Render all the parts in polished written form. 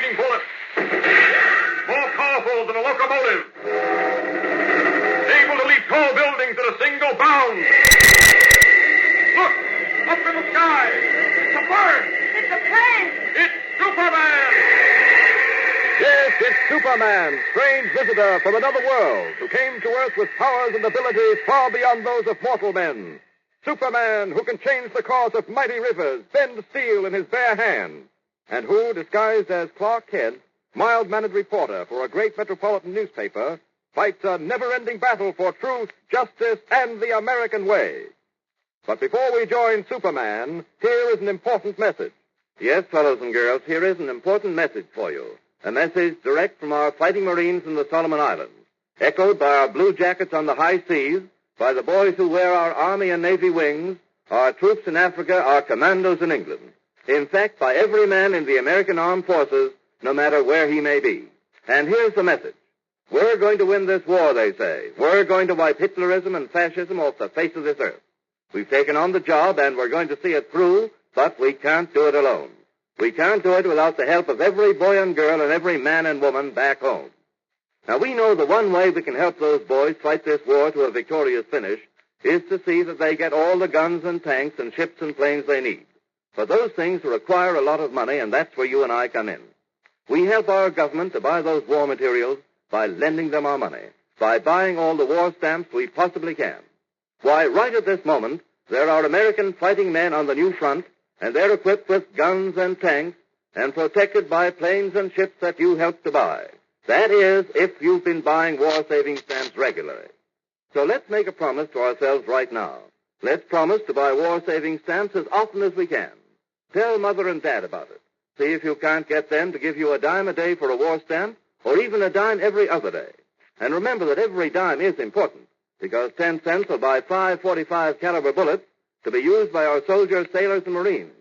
speeding bullet. More powerful than a locomotive. Able to leap tall buildings at a single bound. Look! Up in the sky! It's a bird! It's a plane! It's Superman! Yes, it's Superman, strange visitor from another world, who came to Earth with powers and abilities far beyond those of mortal men. Superman, who can change the course of mighty rivers, bend steel in his bare hand, and who, disguised as Clark Kent, mild-mannered reporter for a great metropolitan newspaper, fights a never-ending battle for truth, justice, and the American way. But before we join Superman, here is an important message. Yes, fellows and girls, here is an important message for you. A message direct from our fighting Marines in the Solomon Islands, echoed by our blue jackets on the high seas, by the boys who wear our Army and Navy wings, our troops in Africa, our commandos in England. In fact, by every man in the American Armed Forces, no matter where he may be. And here's the message. We're going to win this war, they say. We're going to wipe Hitlerism and fascism off the face of this earth. We've taken on the job, and we're going to see it through, but we can't do it alone. We can't do it without the help of every boy and girl and every man and woman back home. Now, we know the one way we can help those boys fight this war to a victorious finish is to see that they get all the guns and tanks and ships and planes they need. But those things require a lot of money, and that's where you and I come in. We help our government to buy those war materials by lending them our money, by buying all the war stamps we possibly can. Why, right at this moment, there are American fighting men on the new front, and they're equipped with guns and tanks and protected by planes and ships that you helped to buy. That is, if you've been buying war-saving stamps regularly. So let's make a promise to ourselves right now. Let's promise to buy war-saving stamps as often as we can. Tell Mother and Dad about it. See if you can't get them to give you a dime a day for a war stamp, or even a dime every other day. And remember that every dime is important, because 10 cents will buy 5 .45 caliber bullets to be used by our soldiers, sailors, and Marines.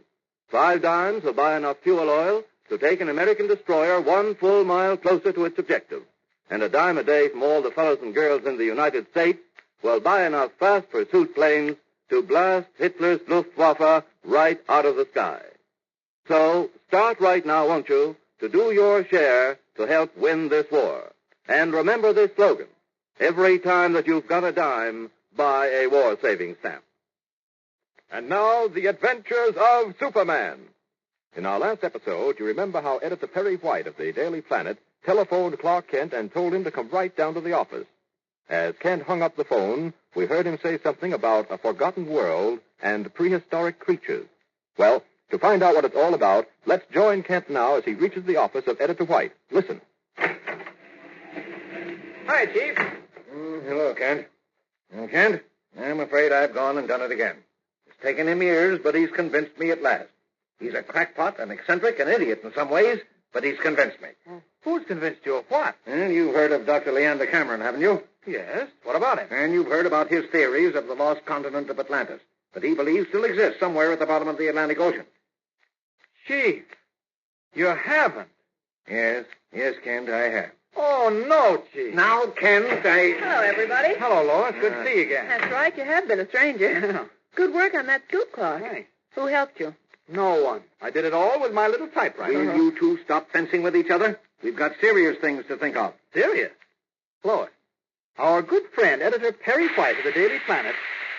5 dimes will buy enough fuel oil to take an American destroyer 1 full mile closer to its objective. And a dime a day from all the fellows and girls in the United States will buy enough fast pursuit planes to blast Hitler's Luftwaffe right out of the sky. So, start right now, won't you, to do your share to help win this war. And remember this slogan. Every time that you've got a dime, buy a war-saving stamp. And now, the adventures of Superman. In our last episode, you remember how Editor Perry White of the Daily Planet telephoned Clark Kent and told him to come right down to the office. As Kent hung up the phone, we heard him say something about a forgotten world and prehistoric creatures. Well, to find out what it's all about, let's join Kent now as he reaches the office of Editor White. Listen. Hi, Chief. Hello, Kent. Kent, I'm afraid I've gone and done it again. It's taken him years, but he's convinced me at last. He's a crackpot, an eccentric, an idiot in some ways, but he's convinced me. Who's convinced you of what? And you've heard of Dr. Leander Cameron, haven't you? Yes. What about him? And you've heard about his theories of the lost continent of Atlantis, that he believes still exists somewhere at the bottom of the Atlantic Ocean. Chief, you haven't. Yes, Kent, I have. Oh, no, Chief. Now, Kent, Hello, everybody. Hello, Lois. Good to see you again. That's right. You have been a stranger. Good work on that scoop, Clark. Thanks. Who helped you? No one. I did it all with my little typewriter. Will you two stop fencing with each other? We've got serious things to think of. Serious? Lois, our good friend, Editor Perry White of the Daily Planet,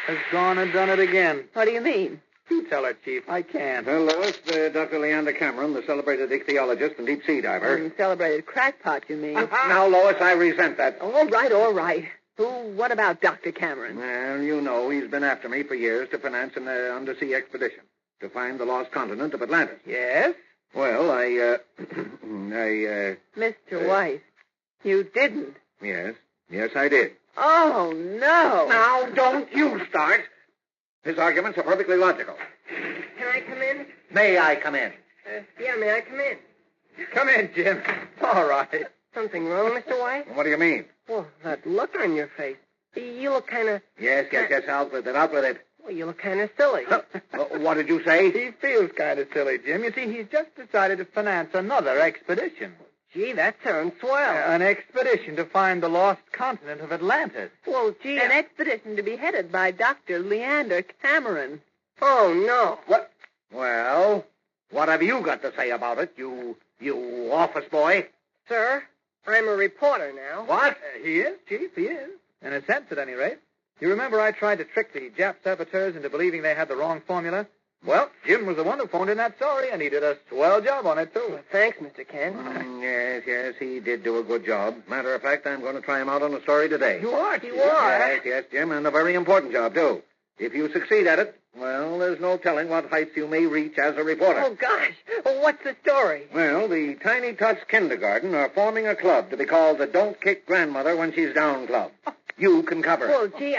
has gone and done it again. What do you mean? You tell her, Chief. I can't. Well, Lois, Dr. Leander Cameron, the celebrated ichthyologist and deep-sea diver. Celebrated crackpot, you mean? Now, Lois, I resent that. All right. What about Dr. Cameron? Well, you know, he's been after me for years to finance an undersea expedition to find the lost continent of Atlantis. Yes? Well, Mr. White, you didn't. Yes, I did. Oh, no. Now, don't you start. His arguments are perfectly logical. Can I come in? May I come in? Yeah, may I come in? Come in, Jim. All right. Something wrong, Mr. White? What do you mean? Well, that look on your face. You look kind of... Yes, out with it. Well, you look kind of silly. What did you say? He feels kind of silly, Jim. You see, he's just decided to finance another expedition. Gee, that sounds swell. An expedition to find the lost continent of Atlantis. Well, gee... An expedition to be headed by Dr. Leander Cameron. Oh, no. What? Well, What have you got to say about it, you office boy? Sir, I'm a reporter now. What? He is, Chief, he is. In a sense, at any rate. You remember I tried to trick the Jap saboteurs into believing they had the wrong formula? Well, Jim was the one who phoned in that story, and he did a swell job on it, too. Well, thanks, Mr. Kent. Yes, he did do a good job. Matter of fact, I'm going to try him out on a story today. You are, You are? Yes, Jim, and a very important job, too. If you succeed at it, well, there's no telling what heights you may reach as a reporter. Oh, gosh. Well, what's the story? Well, the Tiny Tots Kindergarten are forming a club to be called the Don't Kick Grandmother When She's Down Club. You can cover it. Well, gee,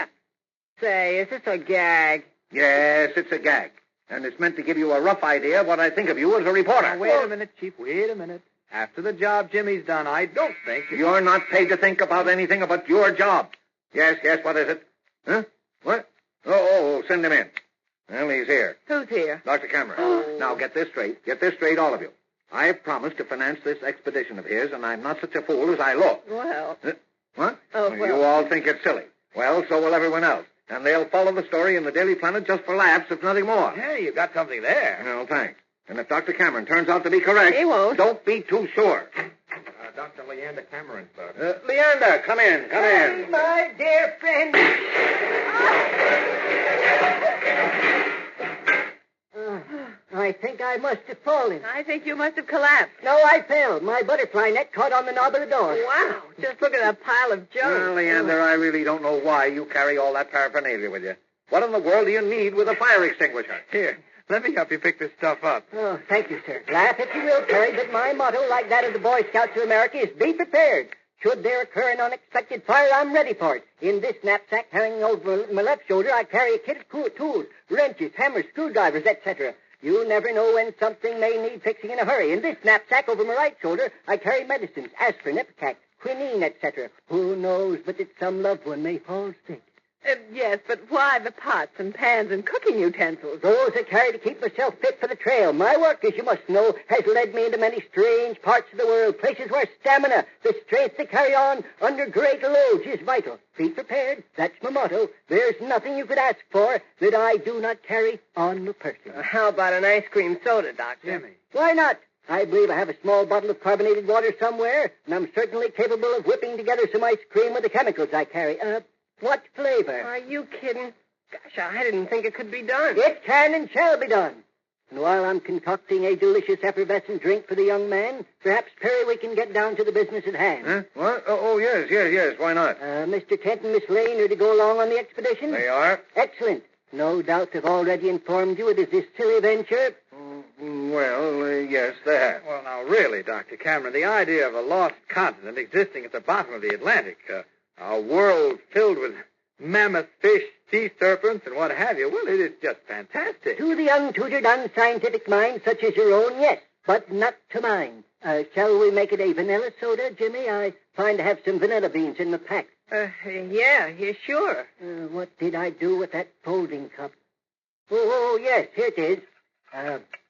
say, is this a gag? Yes, it's a gag. And it's meant to give you a rough idea of what I think of you as a reporter. Now, wait a minute, Chief, wait a minute. After the job Jimmy's done, I don't think... You're not paid to think about anything but your job. Yes, what is it? Huh? What? Oh, send him in. Well, he's here. Who's here? Dr. Cameron. Now, get this straight, all of you. I've promised to finance this expedition of his, and I'm not such a fool as I look. Well... What? Oh, well... You all think it's silly. Well, so will everyone else. And they'll follow the story in the Daily Planet just for laughs, if nothing more. Hey, you got something there. Well, thanks. And if Dr. Cameron turns out to be correct... He won't. Don't be too sure. Dr. Leander Cameron, sir. Leander, come in. My dear friend. I think I must have fallen. I think you must have collapsed. No, I fell. My butterfly net caught on the knob of the door. Wow. Just look at that pile of junk. Well, Leander, I really don't know why you carry all that paraphernalia with you. What in the world do you need with a fire extinguisher? Here, let me help you pick this stuff up. Oh, thank you, sir. Laugh if you will, Perry, but my motto, like that of the Boy Scouts of America, is be prepared. Should there occur an unexpected fire, I'm ready for it. In this knapsack hanging over my left shoulder, I carry a kit of tools, wrenches, hammers, screwdrivers, etc. You never know when something may need fixing in a hurry. In this knapsack over my right shoulder, I carry medicines, aspirin, ipecac, quinine, etc. Who knows but that some loved one may fall sick? Yes, but why the pots and pans and cooking utensils? Those I carry to keep myself fit for the trail. My work, as you must know, has led me into many strange parts of the world, places where stamina, the strength to carry on under great loads, is vital. Be prepared. That's my motto. There's nothing you could ask for that I do not carry on the person. How about an ice cream soda, Doctor? Jimmy. Why not? I believe I have a small bottle of carbonated water somewhere, and I'm certainly capable of whipping together some ice cream with the chemicals I carry. What flavor? Are you kidding? Gosh, I didn't think it could be done. It can and shall be done. And while I'm concocting a delicious effervescent drink for the young man, perhaps, Perry, we can get down to the business at hand. Huh? What? Oh, yes. Why not? Mr. Kent and Miss Lane are to go along on the expedition? They are? Excellent. No doubt they've already informed you it is this silly venture. Yes, they have. Well, now, really, Dr. Cameron, the idea of a lost continent existing at the bottom of the Atlantic, a world filled with mammoth fish, sea serpents, and what have you, well, it is just fantastic. To the untutored, unscientific mind such as your own, yes, but not to mine. Shall we make it a vanilla soda, Jimmy? I find I have some vanilla beans in the pack. Yeah, sure. What did I do with that folding cup? Oh, yes, here it is.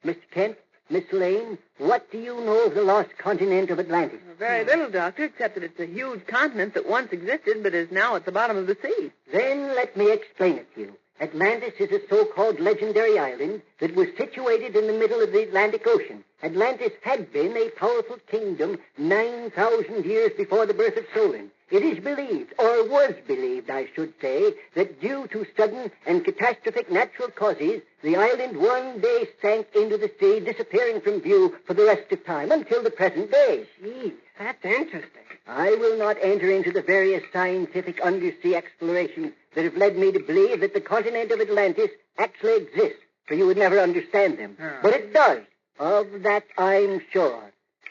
Mr. Kent, Miss Lane, what do you know of the lost continent of Atlantis? Very little, Doctor, except that it's a huge continent that once existed but is now at the bottom of the sea. Then let me explain it to you. Atlantis is a so-called legendary island that was situated in the middle of the Atlantic Ocean. Atlantis had been a powerful kingdom 9,000 years before the birth of Solon. It is believed, or was believed, I should say, that due to sudden and catastrophic natural causes, the island one day sank into the sea, disappearing from view for the rest of time, until the present day. Gee, that's interesting. I will not enter into the various scientific undersea explorations that have led me to believe that the continent of Atlantis actually exists, for you would never understand them. But it does. Of that I'm sure.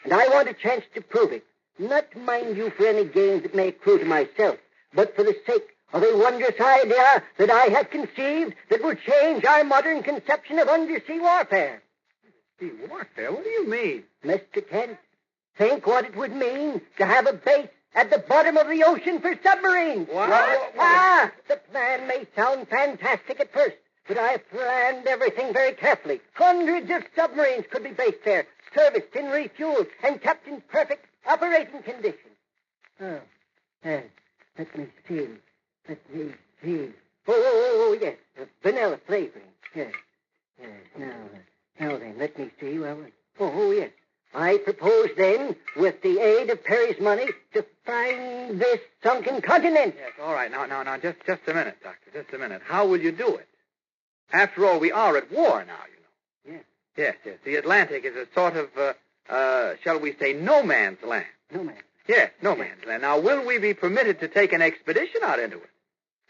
And I want a chance to prove it. Not, mind you, for any gains that may accrue to myself, but for the sake of a wondrous idea that I have conceived that will change our modern conception of undersea warfare. Sea warfare? What do you mean? Mr. Kent, think what it would mean to have a base at the bottom of the ocean for submarines. What? The plan may sound fantastic at first, but I've planned everything very carefully. Hundreds of submarines could be based there, serviced and refueled, and kept in perfect operating condition. Let me see. Oh, yes, vanilla flavoring. Yes. Now, Now then, let me see. Oh, yes. I propose then, with the aid of Perry's money, to find this sunken continent. Yes, all right. Now, just a minute, Doctor. Just a minute. How will you do it? After all, we are at war now, you know. Yes. Yes. The Atlantic is a sort of, shall we say, no man's land. No man. Yes, no man's land. Now, will we be permitted to take an expedition out into it?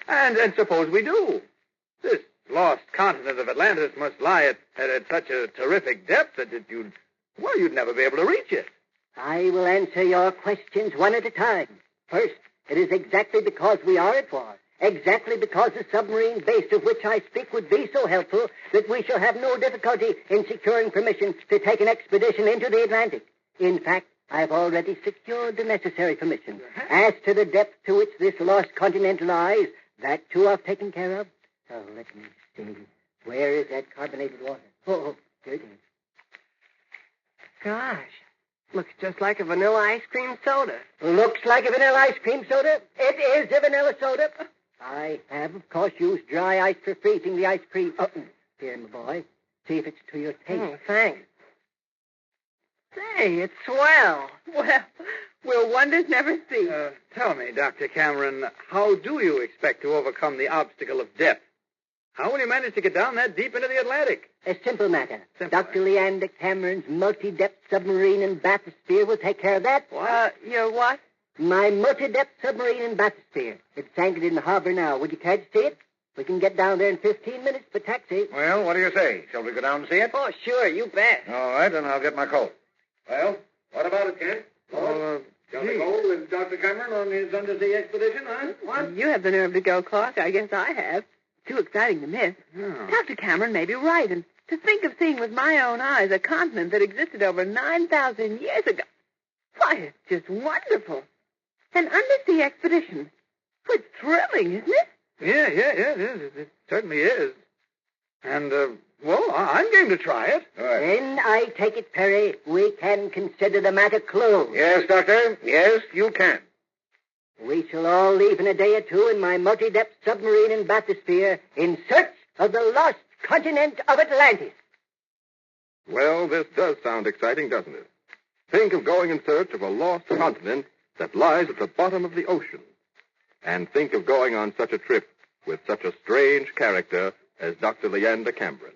And suppose we do. This lost continent of Atlantis must lie at such a terrific depth that you'd never be able to reach it. I will answer your questions one at a time. First, it is exactly because we are at war, exactly because the submarine base of which I speak would be so helpful, that we shall have no difficulty in securing permission to take an expedition into the Atlantic. In fact, I've already secured the necessary permission. As to the depth to which this lost continent lies, that too I've taken care of. So let me see. Where is that carbonated water? Oh, there it is. Gosh, looks just like a vanilla ice cream soda. Looks like a vanilla ice cream soda? It is a vanilla soda. I have, of course, used dry ice for freezing the ice cream. Oh, here, my boy. See if it's to your taste. Oh, thanks. Say, it's swell. Well, will wonders never cease? Tell me, Dr. Cameron, how do you expect to overcome the obstacle of depth? How will you manage to get down that deep into the Atlantic? A simple matter. Dr. Leander Cameron's multi-depth submarine and bathysphere will take care of that. Your what? My multi-depth submarine and bathysphere. It's anchored in the harbor now. Would you care to see it? We can get down there in 15 minutes for taxi. Well, what do you say? Shall we go down and see it? Oh, sure, you bet. All right, then I'll get my coat. Well, what about it, Kent? Shall we go with Dr. Cameron on his undersea expedition, huh? What? You have the nerve to go, Clark. I guess I have. Too exciting to miss. Oh. Dr. Cameron may be right, and to think of seeing with my own eyes a continent that existed over 9,000 years ago. Why, it's just wonderful. An undersea expedition. Well, it's thrilling, isn't it? Yeah, it is. It certainly is. And, I'm game to try it. All right. Then I take it, Perry, we can consider the matter closed. Yes, Doctor. Yes, you can. We shall all leave in a day or two in my multi-depth submarine and bathysphere in search of the lost continent of Atlantis. Well, this does sound exciting, doesn't it? Think of going in search of a lost continent that lies at the bottom of the ocean. And think of going on such a trip with such a strange character as Dr. Leander Cameron.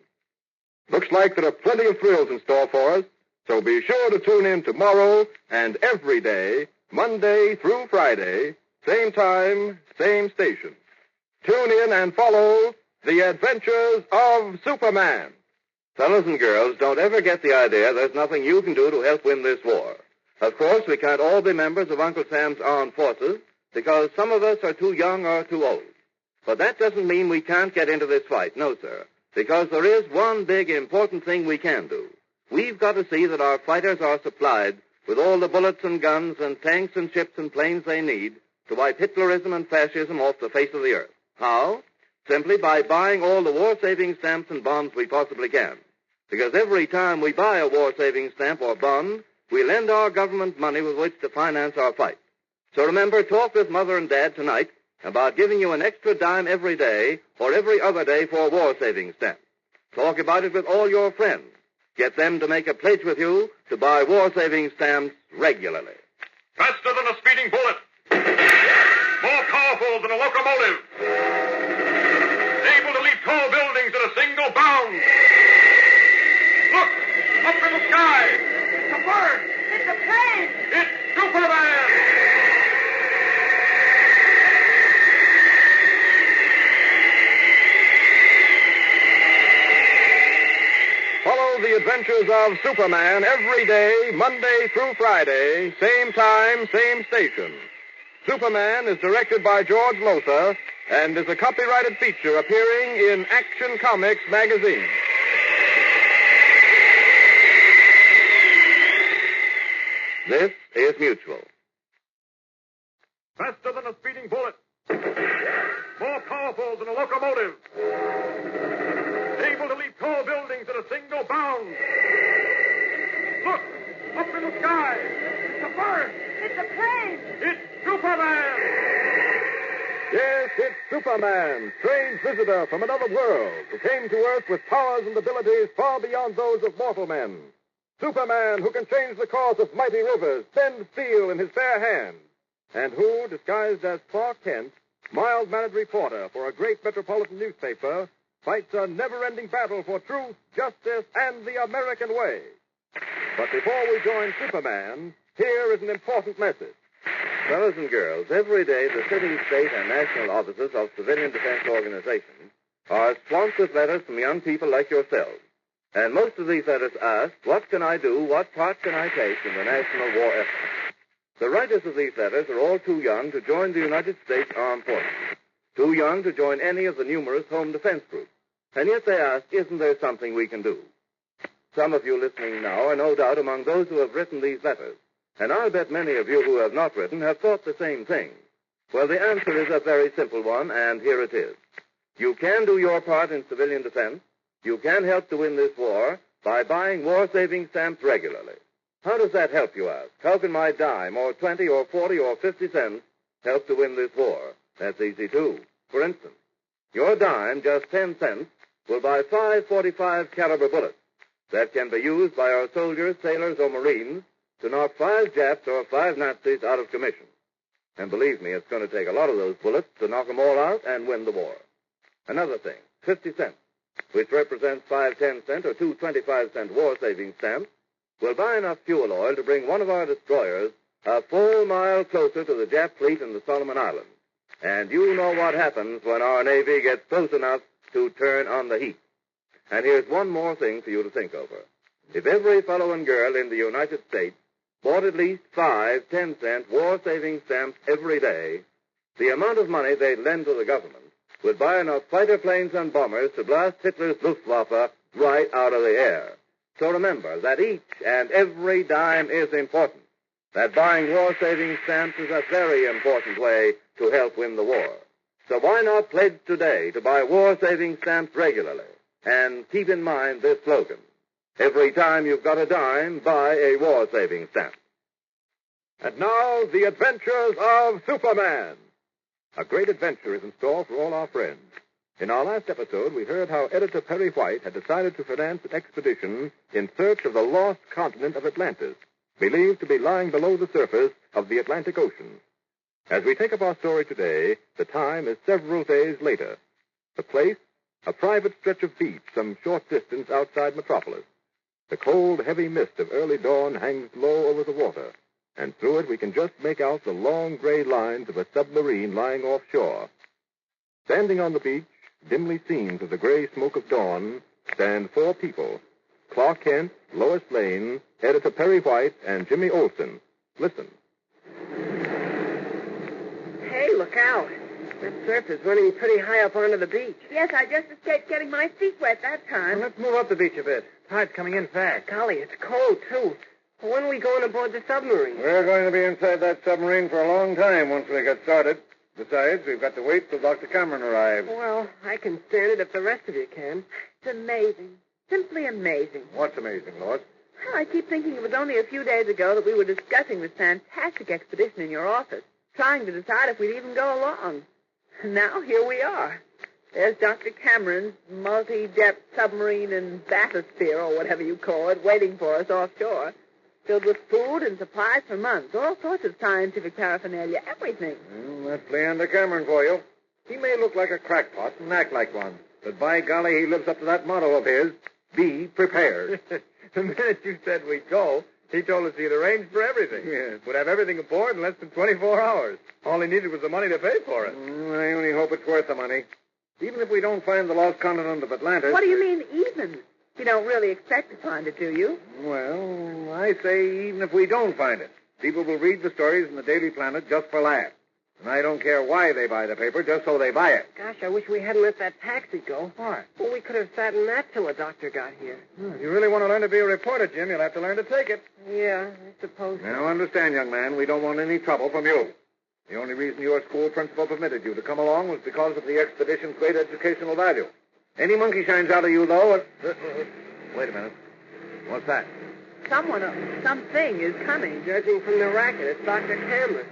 Looks like there are plenty of thrills in store for us, so be sure to tune in tomorrow and every day, Monday through Friday, same time, same station. Tune in and follow The Adventures of Superman. Fellas and girls, don't ever get the idea there's nothing you can do to help win this war. Of course, we can't all be members of Uncle Sam's armed forces because some of us are too young or too old. But that doesn't mean we can't get into this fight. No, sir. Because there is one big important thing we can do. We've got to see that our fighters are supplied with all the bullets and guns and tanks and ships and planes they need to wipe Hitlerism and fascism off the face of the earth. How? Simply by buying all the war-saving stamps and bonds we possibly can. Because every time we buy a war-saving stamp or bond, we lend our government money with which to finance our fight. So remember, talk with Mother and Dad tonight about giving you an extra dime every day or every other day for war-saving stamps. Talk about it with all your friends. Get them to make a pledge with you to buy war-saving stamps regularly. Faster than a speeding bullet. More powerful than a locomotive. Able to leap tall buildings at a single bound. Look! Up in the sky! It's a bird! It's a plane! It's Superman! Follow the adventures of Superman every day, Monday through Friday, same time, same station. Superman is directed by George Lois and is a copyrighted feature appearing in Action Comics magazine. This is Mutual. Faster than a speeding bullet. More powerful than a locomotive. Able to leap tall buildings at a single bound. Look! Up in the sky! It's a bird! It's a plane! It's Superman! Yes, it's Superman, strange visitor from another world, who came to Earth with powers and abilities far beyond those of mortal men. Superman, who can change the course of mighty rivers, bend steel in his bare hands, and who, disguised as Clark Kent, mild-mannered reporter for a great metropolitan newspaper, fights a never-ending battle for truth, justice, and the American way. But before we join Superman, here is an important message. Fellows and girls, every day the city, state, and national offices of civilian defense organizations are swamped with letters from young people like yourselves. And most of these letters ask, what can I do, what part can I take in the national war effort? The writers of these letters are all too young to join the United States Armed Forces, too young to join any of the numerous home defense groups. And yet they ask, isn't there something we can do? Some of you listening now are no doubt among those who have written these letters. And I'll bet many of you who have not written have thought the same thing. Well, the answer is a very simple one, and here it is. You can do your part in civilian defense. You can help to win this war by buying war-saving stamps regularly. How does that help, you ask? How can my dime, or 20, or 40, or 50 cents help to win this war? That's easy, too. For instance, your dime, just 10 cents, will buy 5 .45 caliber bullets that can be used by our soldiers, sailors, or Marines to knock 5 Japs or 5 Nazis out of commission. And believe me, it's going to take a lot of those bullets to knock them all out and win the war. Another thing, 50 cents, which represents 5 10-cent or 2 25-cent war-saving stamps, will buy enough fuel oil to bring one of our destroyers a full mile closer to the Jap fleet in the Solomon Islands. And you know what happens when our Navy gets close enough to turn on the heat. And here's one more thing for you to think over. If every fellow and girl in the United States bought at least 5 10-cent war-saving stamps every day, the amount of money they'd lend to the government would buy enough fighter planes and bombers to blast Hitler's Luftwaffe right out of the air. So remember that each and every dime is important. That buying war-saving stamps is a very important way to help win the war. So why not pledge today to buy war-saving stamps regularly? And keep in mind this slogan. Every time you've got a dime, buy a war-saving stamp. And now, the adventures of Superman. A great adventure is in store for all our friends. In our last episode, we heard how editor Perry White had decided to finance an expedition in search of the lost continent of Atlantis, believed to be lying below the surface of the Atlantic Ocean. As we take up our story today, the time is several days later. The place, a private stretch of beach some short distance outside Metropolis. The cold, heavy mist of early dawn hangs low over the water, and through it we can just make out the long gray lines of a submarine lying offshore. Standing on the beach, dimly seen through the gray smoke of dawn, stand 4 people. Clark Kent, Lois Lane, editor Perry White, and Jimmy Olsen. Listen. Hey, look out. That surf is running pretty high up onto the beach. Yes, I just escaped getting my feet wet that time. Well, let's move up the beach a bit. Tide's coming in fast. Golly, it's cold, too. When are we going aboard the submarine? We're going to be inside that submarine for a long time once we get started. Besides, we've got to wait till Dr. Cameron arrives. Well, I can stand it if the rest of you can. It's amazing. Simply amazing. What's amazing, Lois? Well, I keep thinking it was only a few days ago that we were discussing this fantastic expedition in your office, trying to decide if we'd even go along. And now, here we are. There's Dr. Cameron's multi-depth submarine and bathysphere, or whatever you call it, waiting for us offshore, filled with food and supplies for months, all sorts of scientific paraphernalia, everything. Well, that's Leander Cameron for you. He may look like a crackpot and act like one, but by golly, he lives up to that motto of his, be prepared. The minute you said we'd go, he told us he'd arranged for everything. Yes. Would have everything aboard in less than 24 hours. All he needed was the money to pay for it. I only hope it's worth the money. Even if we don't find the lost continent of Atlantis... What do you mean, even? You don't really expect to find it, do you? Well, I say even if we don't find it, people will read the stories in the Daily Planet just for laughs. And I don't care why they buy the paper, just so they buy it. Gosh, I wish we hadn't let that taxi go. Why? Well, we could have sat in that till the doctor got here. If you really want to learn to be a reporter, Jim, you'll have to learn to take it. Yeah, I suppose so. Now, understand, young man, we don't want any trouble from you. The only reason your school principal permitted you to come along was because of the expedition's great educational value. Any monkey shines out of you, though... Wait a minute. What's that? Something is coming, judging from the racket. It's Dr. Cameron.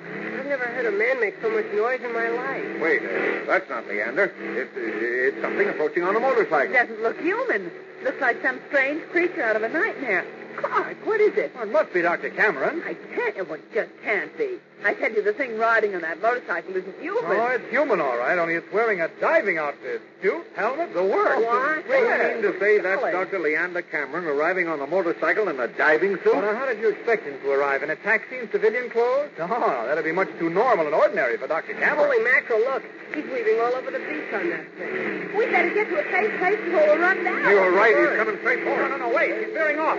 I've never heard a man make so much noise in my life. Wait, that's not Leander. It's something approaching on a motorcycle. It doesn't look human. Looks like some strange creature out of a nightmare. Clark, what is it? Well, it must be Dr. Cameron. I can't. Well, it just can't be. I tell you, the thing riding on that motorcycle isn't human. Oh, it's human, all right, only it's wearing a diving outfit. Suit, helmet, the works. What? You mean to say that's Dr. Leander Cameron arriving on a motorcycle in a diving suit? Well, now, how did you expect him to arrive? In a taxi in civilian clothes? Oh, that'd be much too normal and ordinary for Dr. Cameron. Holy mackerel, look. He's weaving all over the beach on that thing. We better get to a safe place before we'll run down. You were right. He's coming straight for us. No, wait. He's veering off.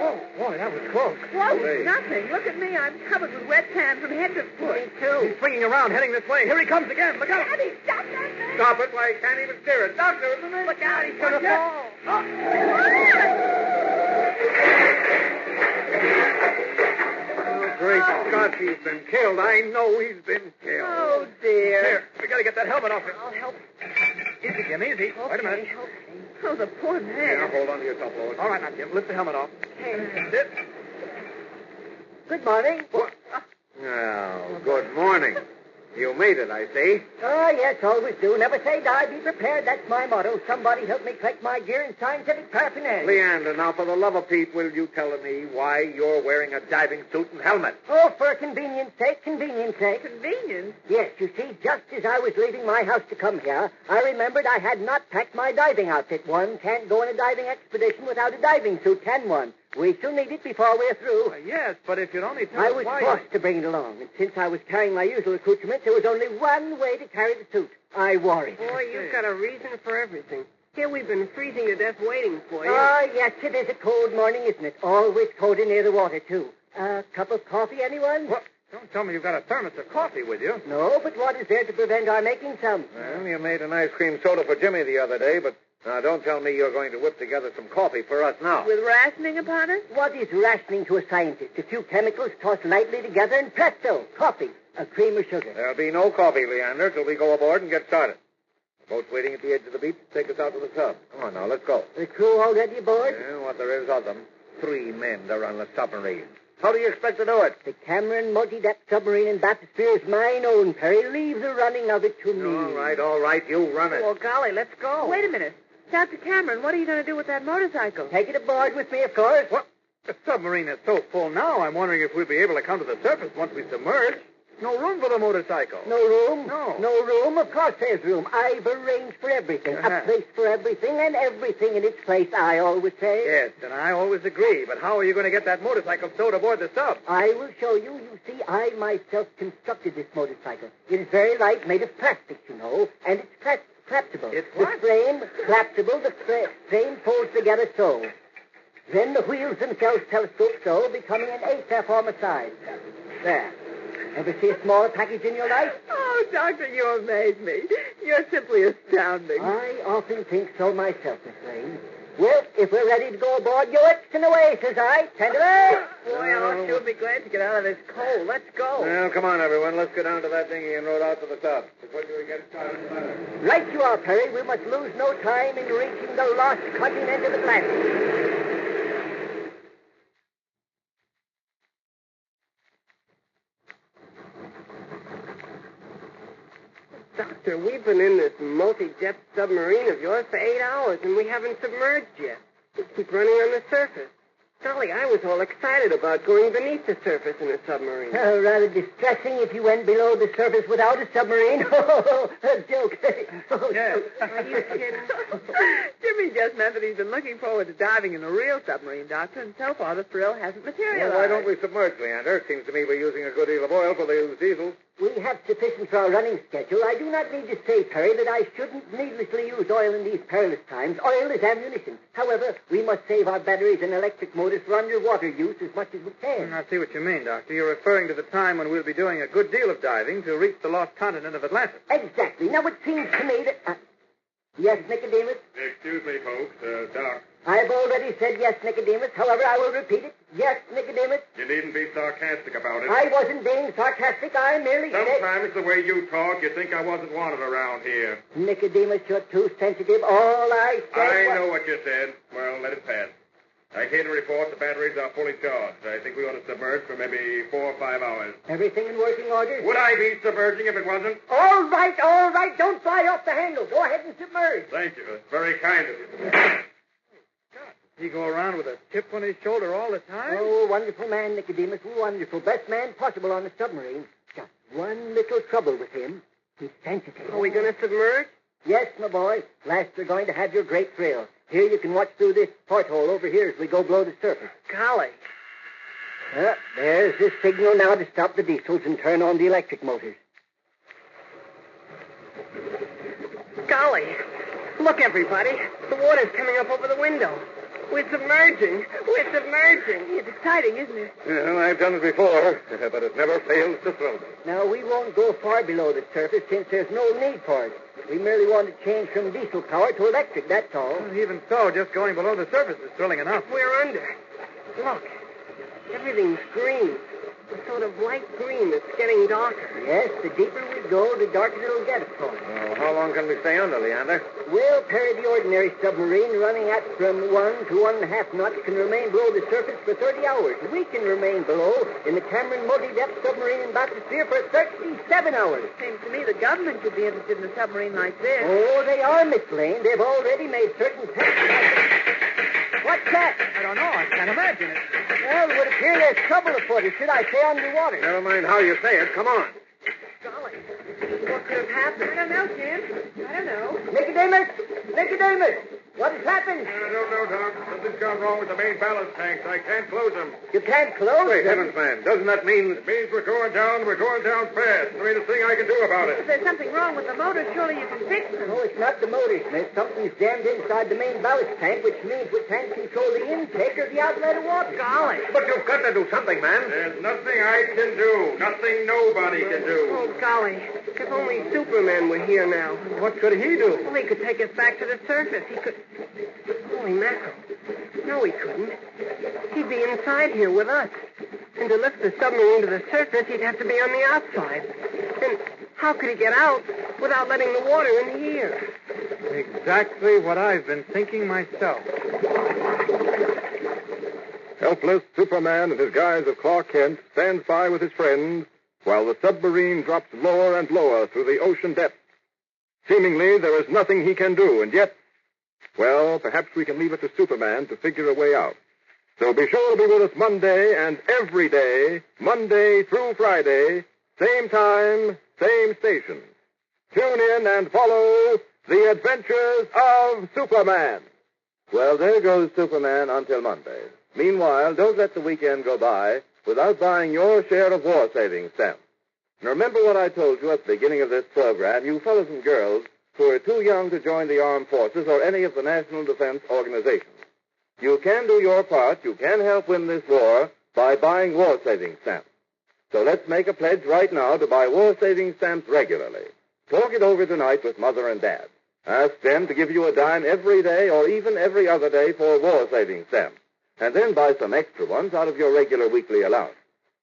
Oh, boy, that was close. Close? Hey. Nothing. Look at me. I'm covered with wet sand from head to foot. Me too. He's swinging around, heading this way. Here he comes again. Look out. Daddy, stop that thing. Stop it. Why, he can't even steer it. Doctor, isn't it? Look out. He's going to fall. Oh, great Scott, he's been killed. I know he's been killed. Oh, dear. Here, we got to get that helmet off him. I'll help. Easy, Jim, easy. Wait a minute. Okay. Oh, the poor Now, man. hold on to yourself, Lois. All right, now, Jim, lift the helmet off. Sit. Good morning. What? Oh, good morning. You made it, I see. Oh, yes, always do. Never say die, be prepared. That's my motto. Somebody help me collect my gear and scientific paraphernalia. Leander, now, for the love of Pete, will you tell me why you're wearing a diving suit and helmet? Oh, for convenience sake, convenience sake. Convenience. Yes, you see, just as I was leaving my house to come here, I remembered I had not packed my diving outfit. One can't go on a diving expedition without a diving suit, can one? We shall need it before we're through. Yes, but if you'd only tell I us was why... forced to bring it along, and since I was carrying my usual accoutrements, there was only one way to carry the suit. I wore it. Boy, you've got a reason for everything. Here we've been freezing to death waiting for you. Oh, yes, it is a cold morning, isn't it? Always colder near the water, too. A cup of coffee, anyone? What? Don't tell me you've got a thermos of coffee with you. No, but what is there to prevent our making some? Well, you made an ice cream soda for Jimmy the other day, but now don't tell me you're going to whip together some coffee for us now. With rationing upon us? What is rationing to a scientist? A few chemicals tossed lightly together and presto, coffee, a cream or sugar. There'll be no coffee, Leander, till we go aboard and get started. The boat's waiting at the edge of the beach to take us out to the sub. Come on now, let's go. The crew already aboard? Yeah, what there is of them. 3 men to run the submarine. How do you expect to do it? The Cameron multi-depth submarine in bathysphere is mine own, Perry. Leave the running of it to me. All right, you run it. Well, golly, let's go. Wait a minute. Dr. Cameron, what are you going to do with that motorcycle? Take it aboard with me, of course. What? The submarine is so full now, I'm wondering if we'll be able to come to the surface once we submerge. No room for the motorcycle. No room? No. No room? Of course there's room. I've arranged for everything. A place for everything, and everything in its place, I always say. Yes, and I always agree. But how are you going to get that motorcycle stowed aboard the sub? I will show you. You see, I myself constructed this motorcycle. It is very light, made of plastic, you know, and it's collapsible. It's what? The frame, collapsible, the frame folds together so. Then the wheels themselves telescope so, becoming an 8 form of size. There. Ever see a smaller package in your life? Oh, Doctor, you amaze me. You're simply astounding. I often think so myself, Miss Lane. Well, if we're ready to go aboard, you're and away, says I. Send away. Boy, I'll sure be glad to get out of this cold. Let's go. Well, come on, everyone. Let's go down to that dinghy and row out to the sub. Before we get started. Right you are, Perry. We must lose no time in reaching the lost continent of Atlantis. Doctor, we've been in this multi-jet submarine of yours for 8 hours, and we haven't submerged yet. We keep running on the surface. Golly, I was all excited about going beneath the surface in a submarine. Rather distressing if you went below the surface without a submarine. Oh, a joke. Oh, Yes. Are you kidding? Jimmy just meant that he's been looking forward to diving in a real submarine, Doctor, and so far the thrill hasn't materialized. Well, why don't we submerge, Leander? It seems to me we're using a good deal of oil for those diesels. We have sufficient for our running schedule. I do not need to say, Perry, that I shouldn't needlessly use oil in these perilous times. Oil is ammunition. However, we must save our batteries and electric motors for underwater use as much as we can. I see what you mean, Doctor. You're referring to the time when we'll be doing a good deal of diving to reach the lost continent of Atlantis. Exactly. Now, it seems to me that... Yes, Nicodemus? Excuse me, folks. Doc. I've already said yes, Nicodemus. However, I will repeat it. Yes, Nicodemus. You needn't be sarcastic about it. I wasn't being sarcastic. I merely said... Sometimes the way you talk, you think I wasn't wanted around here. Nicodemus, you're too sensitive. All I said I was... know what you said. Well, let it pass. Titanium report, the batteries are fully charged. I think we ought to submerge for maybe 4 or 5 hours. Everything in working order? Would I be submerging if it wasn't? All right. Don't fly off the handle. Go ahead and submerge. Thank you. It's very kind of you. He go around with a chip on his shoulder all the time? Oh, wonderful man, Nicodemus. Wonderful. Best man possible on a submarine. Just one little trouble with him. He's sensitive. Are we going to submerge? Yes, my boy. Last we're going to have your great thrill. Here you can watch through this porthole over here as we go below the surface. Golly. There's the signal now to stop the diesels and turn on the electric motors. Golly. Look, everybody. The water's coming up over the window. We're submerging. It's exciting, isn't it? Well, I've done it before, but it never fails to thrill me. Now, we won't go far below the surface since there's no need for it. We merely want to change from diesel power to electric, that's all. Well, even so, just going below the surface is thrilling enough. We're under. Look. Everything's green. A sort of light green that's getting darker. Yes, the deeper we go, the darker it'll get, of course. Well, how long can we stay under, Leander? Well, Perry, the ordinary submarine running at from 1 to 1.5 knots can remain below the surface for 30 hours. We can remain below in the Cameron multi-depth submarine in bathysphere for 37 hours. Seems to me the government could be interested in a submarine like this. Oh, they are, Miss Lane. They've already made certain tests. What's that? I don't know. I can't imagine it. Well, it would appear there's trouble afoot, or should I say underwater? Never mind how you say it. Come on. Golly. What could have happened? I don't know, Jim. I don't know. Nicodemus! What has happened? I don't know, Doc. Something's gone wrong with the main ballast tanks. I can't close them. You can't close Wait, them. heavens, man. Doesn't that mean... It means we're going down fast. There ain't a thing I can do about If it. there's something wrong with the motor, surely you can fix them. No, it's not the motor, Smith. Something's jammed inside the main ballast tank, which means we can't control the intake or the outlet of water. Golly. But you've got to do something, man. There's nothing I can do. Nothing nobody can do. Oh, golly. If only Superman were here now. What could he do? Well, he could take us back to the surface. He could... Holy mackerel. No, he couldn't. He'd be inside here with us. And to lift the submarine to the surface, he'd have to be on the outside. Then how could he get out without letting the water in here? Exactly what I've been thinking myself. Helpless, Superman, in his guise of Clark Kent, stands by with his friends while the submarine drops lower and lower through the ocean depths. Seemingly, there is nothing he can do, and yet, well, perhaps we can leave it to Superman to figure a way out. So be sure to be with us Monday and every day, Monday through Friday, same time, same station. Tune in and follow the adventures of Superman. Well, there goes Superman until Monday. Meanwhile, don't let the weekend go by without buying your share of war savings stamps. And remember what I told you at the beginning of this program, you fellows and girls who are too young to join the armed forces or any of the national defense organizations. You can do your part. You can help win this war by buying war savings stamps. So let's make a pledge right now to buy war savings stamps regularly. Talk it over tonight with Mother and Dad. Ask them to give you a dime every day or even every other day for war savings stamps. And then buy some extra ones out of your regular weekly allowance.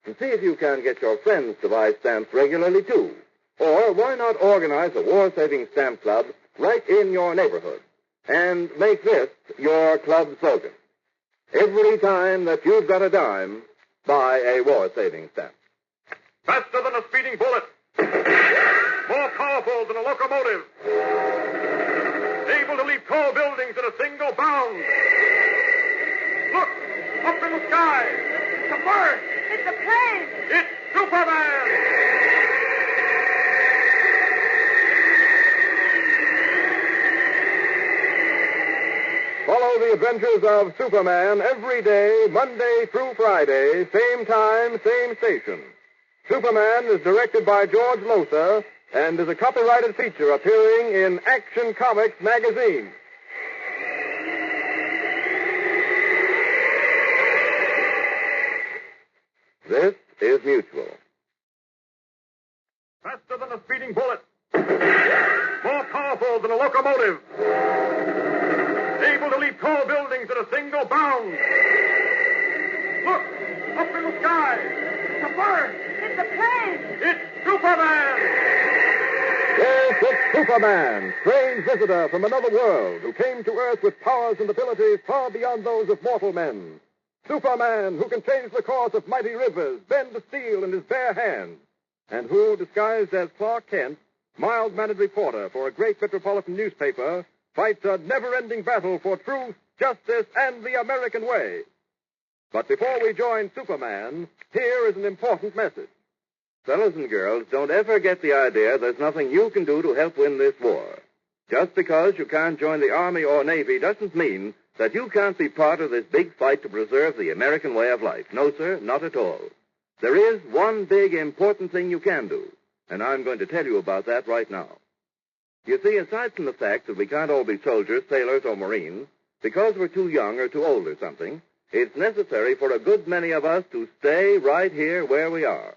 And see if you can get your friends to buy stamps regularly, too. Or why not organize a war savings stamp club right in your neighborhood? And make this your club slogan. Every time that you've got a dime, buy a war savings stamp. Faster than a speeding bullet. More powerful than a locomotive. Able to leap tall buildings at a single bound. Look! Up in the sky! It's a bird! It's a plane! It's Superman! Follow the adventures of Superman every day, Monday through Friday, same time, same station. Superman is directed by George Lois and is a copyrighted feature appearing in Action Comics magazine. This is Mutual. Faster than a speeding bullet. More powerful than a locomotive. Able to leap tall buildings at a single bound. Look! Up in the sky! It's a bird! It's a plane! It's Superman! Yes, it's Superman, strange visitor from another world who came to Earth with powers and abilities far beyond those of mortal men. Superman, who can change the course of mighty rivers, bend the steel in his bare hands, and who, disguised as Clark Kent, mild-mannered reporter for a great metropolitan newspaper, fights a never-ending battle for truth, justice, and the American way. But before we join Superman, here is an important message. Fellas and girls, don't ever get the idea there's nothing you can do to help win this war. Just because you can't join the Army or Navy doesn't mean that you can't be part of this big fight to preserve the American way of life. No, sir, not at all. There is one big important thing you can do, and I'm going to tell you about that right now. You see, aside from the fact that we can't all be soldiers, sailors, or Marines, because we're too young or too old or something, it's necessary for a good many of us to stay right here where we are.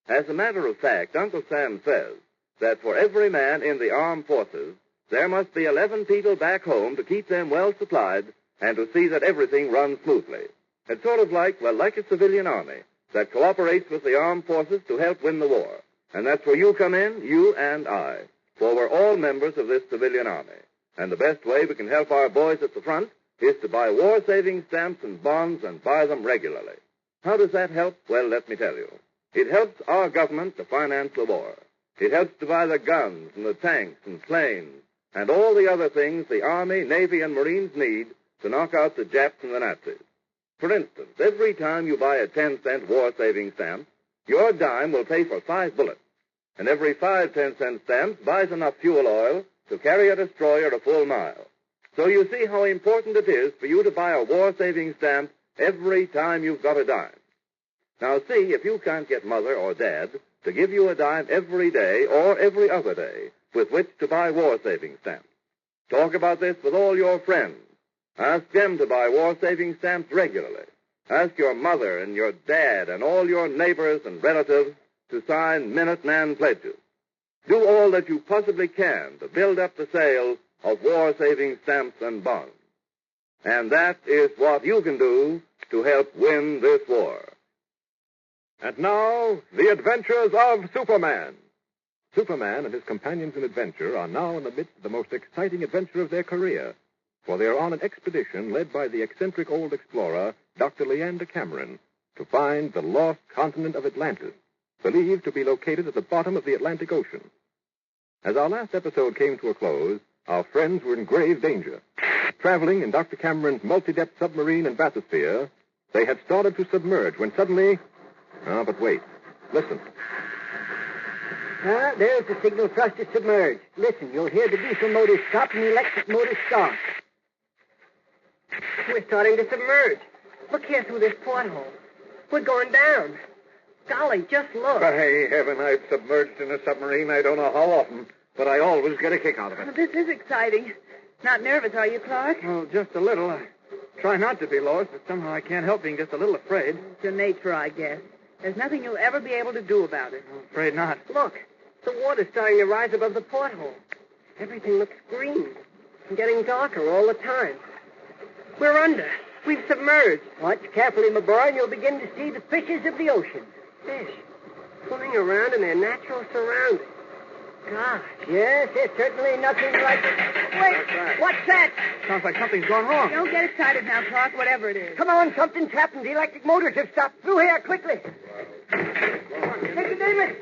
As a matter of fact, Uncle Sam says that for every man in the armed forces, there must be 11 people back home to keep them well supplied and to see that everything runs smoothly. It's sort of like a civilian army that cooperates with the armed forces to help win the war. And that's where you come in, you and I, for we're all members of this civilian army. And the best way we can help our boys at the front is to buy war-saving stamps and bonds and buy them regularly. How does that help? Well, let me tell you. It helps our government to finance the war. It helps to buy the guns and the tanks and planes and all the other things the Army, Navy, and Marines need to knock out the Japs and the Nazis. For instance, every time you buy a 10-cent war-saving stamp, your dime will pay for 5 bullets. And every 5 10-cent stamps buys enough fuel oil to carry a destroyer a full mile. So you see how important it is for you to buy a war-saving stamp every time you've got a dime. Now see if you can't get Mother or Dad to give you a dime every day or every other day with which to buy war-saving stamps. Talk about this with all your friends. Ask them to buy war-saving stamps regularly. Ask your mother and your dad and all your neighbors and relatives to sign Minuteman pledges. Do all that you possibly can to build up the sale of war-saving stamps and bonds. And that is what you can do to help win this war. And now, the adventures of Superman. Superman and his companions in adventure are now in the midst of the most exciting adventure of their career, for they are on an expedition led by the eccentric old explorer, Dr. Leander Cameron, to find the lost continent of Atlantis, believed to be located at the bottom of the Atlantic Ocean. As our last episode came to a close, our friends were in grave danger. Traveling in Dr. Cameron's multi-depth submarine and bathysphere, they had started to submerge when suddenly... but wait. Listen. There's the signal for us to submerge. Listen, you'll hear the diesel motor stop and the electric motor start. We're starting to submerge. Look here through this porthole. We're going down. Golly, just look. By heaven, I've submerged in a submarine I don't know how often, but I always get a kick out of it. Well, this is exciting. Not nervous, are you, Clark? Well, just a little. I try not to be, Lois, but somehow I can't help being just a little afraid. It's your nature, I guess. There's nothing you'll ever be able to do about it. I'm afraid not. Look, the water's starting to rise above the porthole. Everything looks green and getting darker all the time. We're under. We've submerged. Watch carefully, my boy, and you'll begin to see the fishes of the ocean. Fish swimming around in their natural surroundings. Gosh. Yes, there's certainly nothing like it. Wait, what's that? Sounds like something's gone wrong. Don't get excited now, Clark, whatever it is. Come on, something's happened. The electric motors have stopped. Through here, quickly. Nicodemus!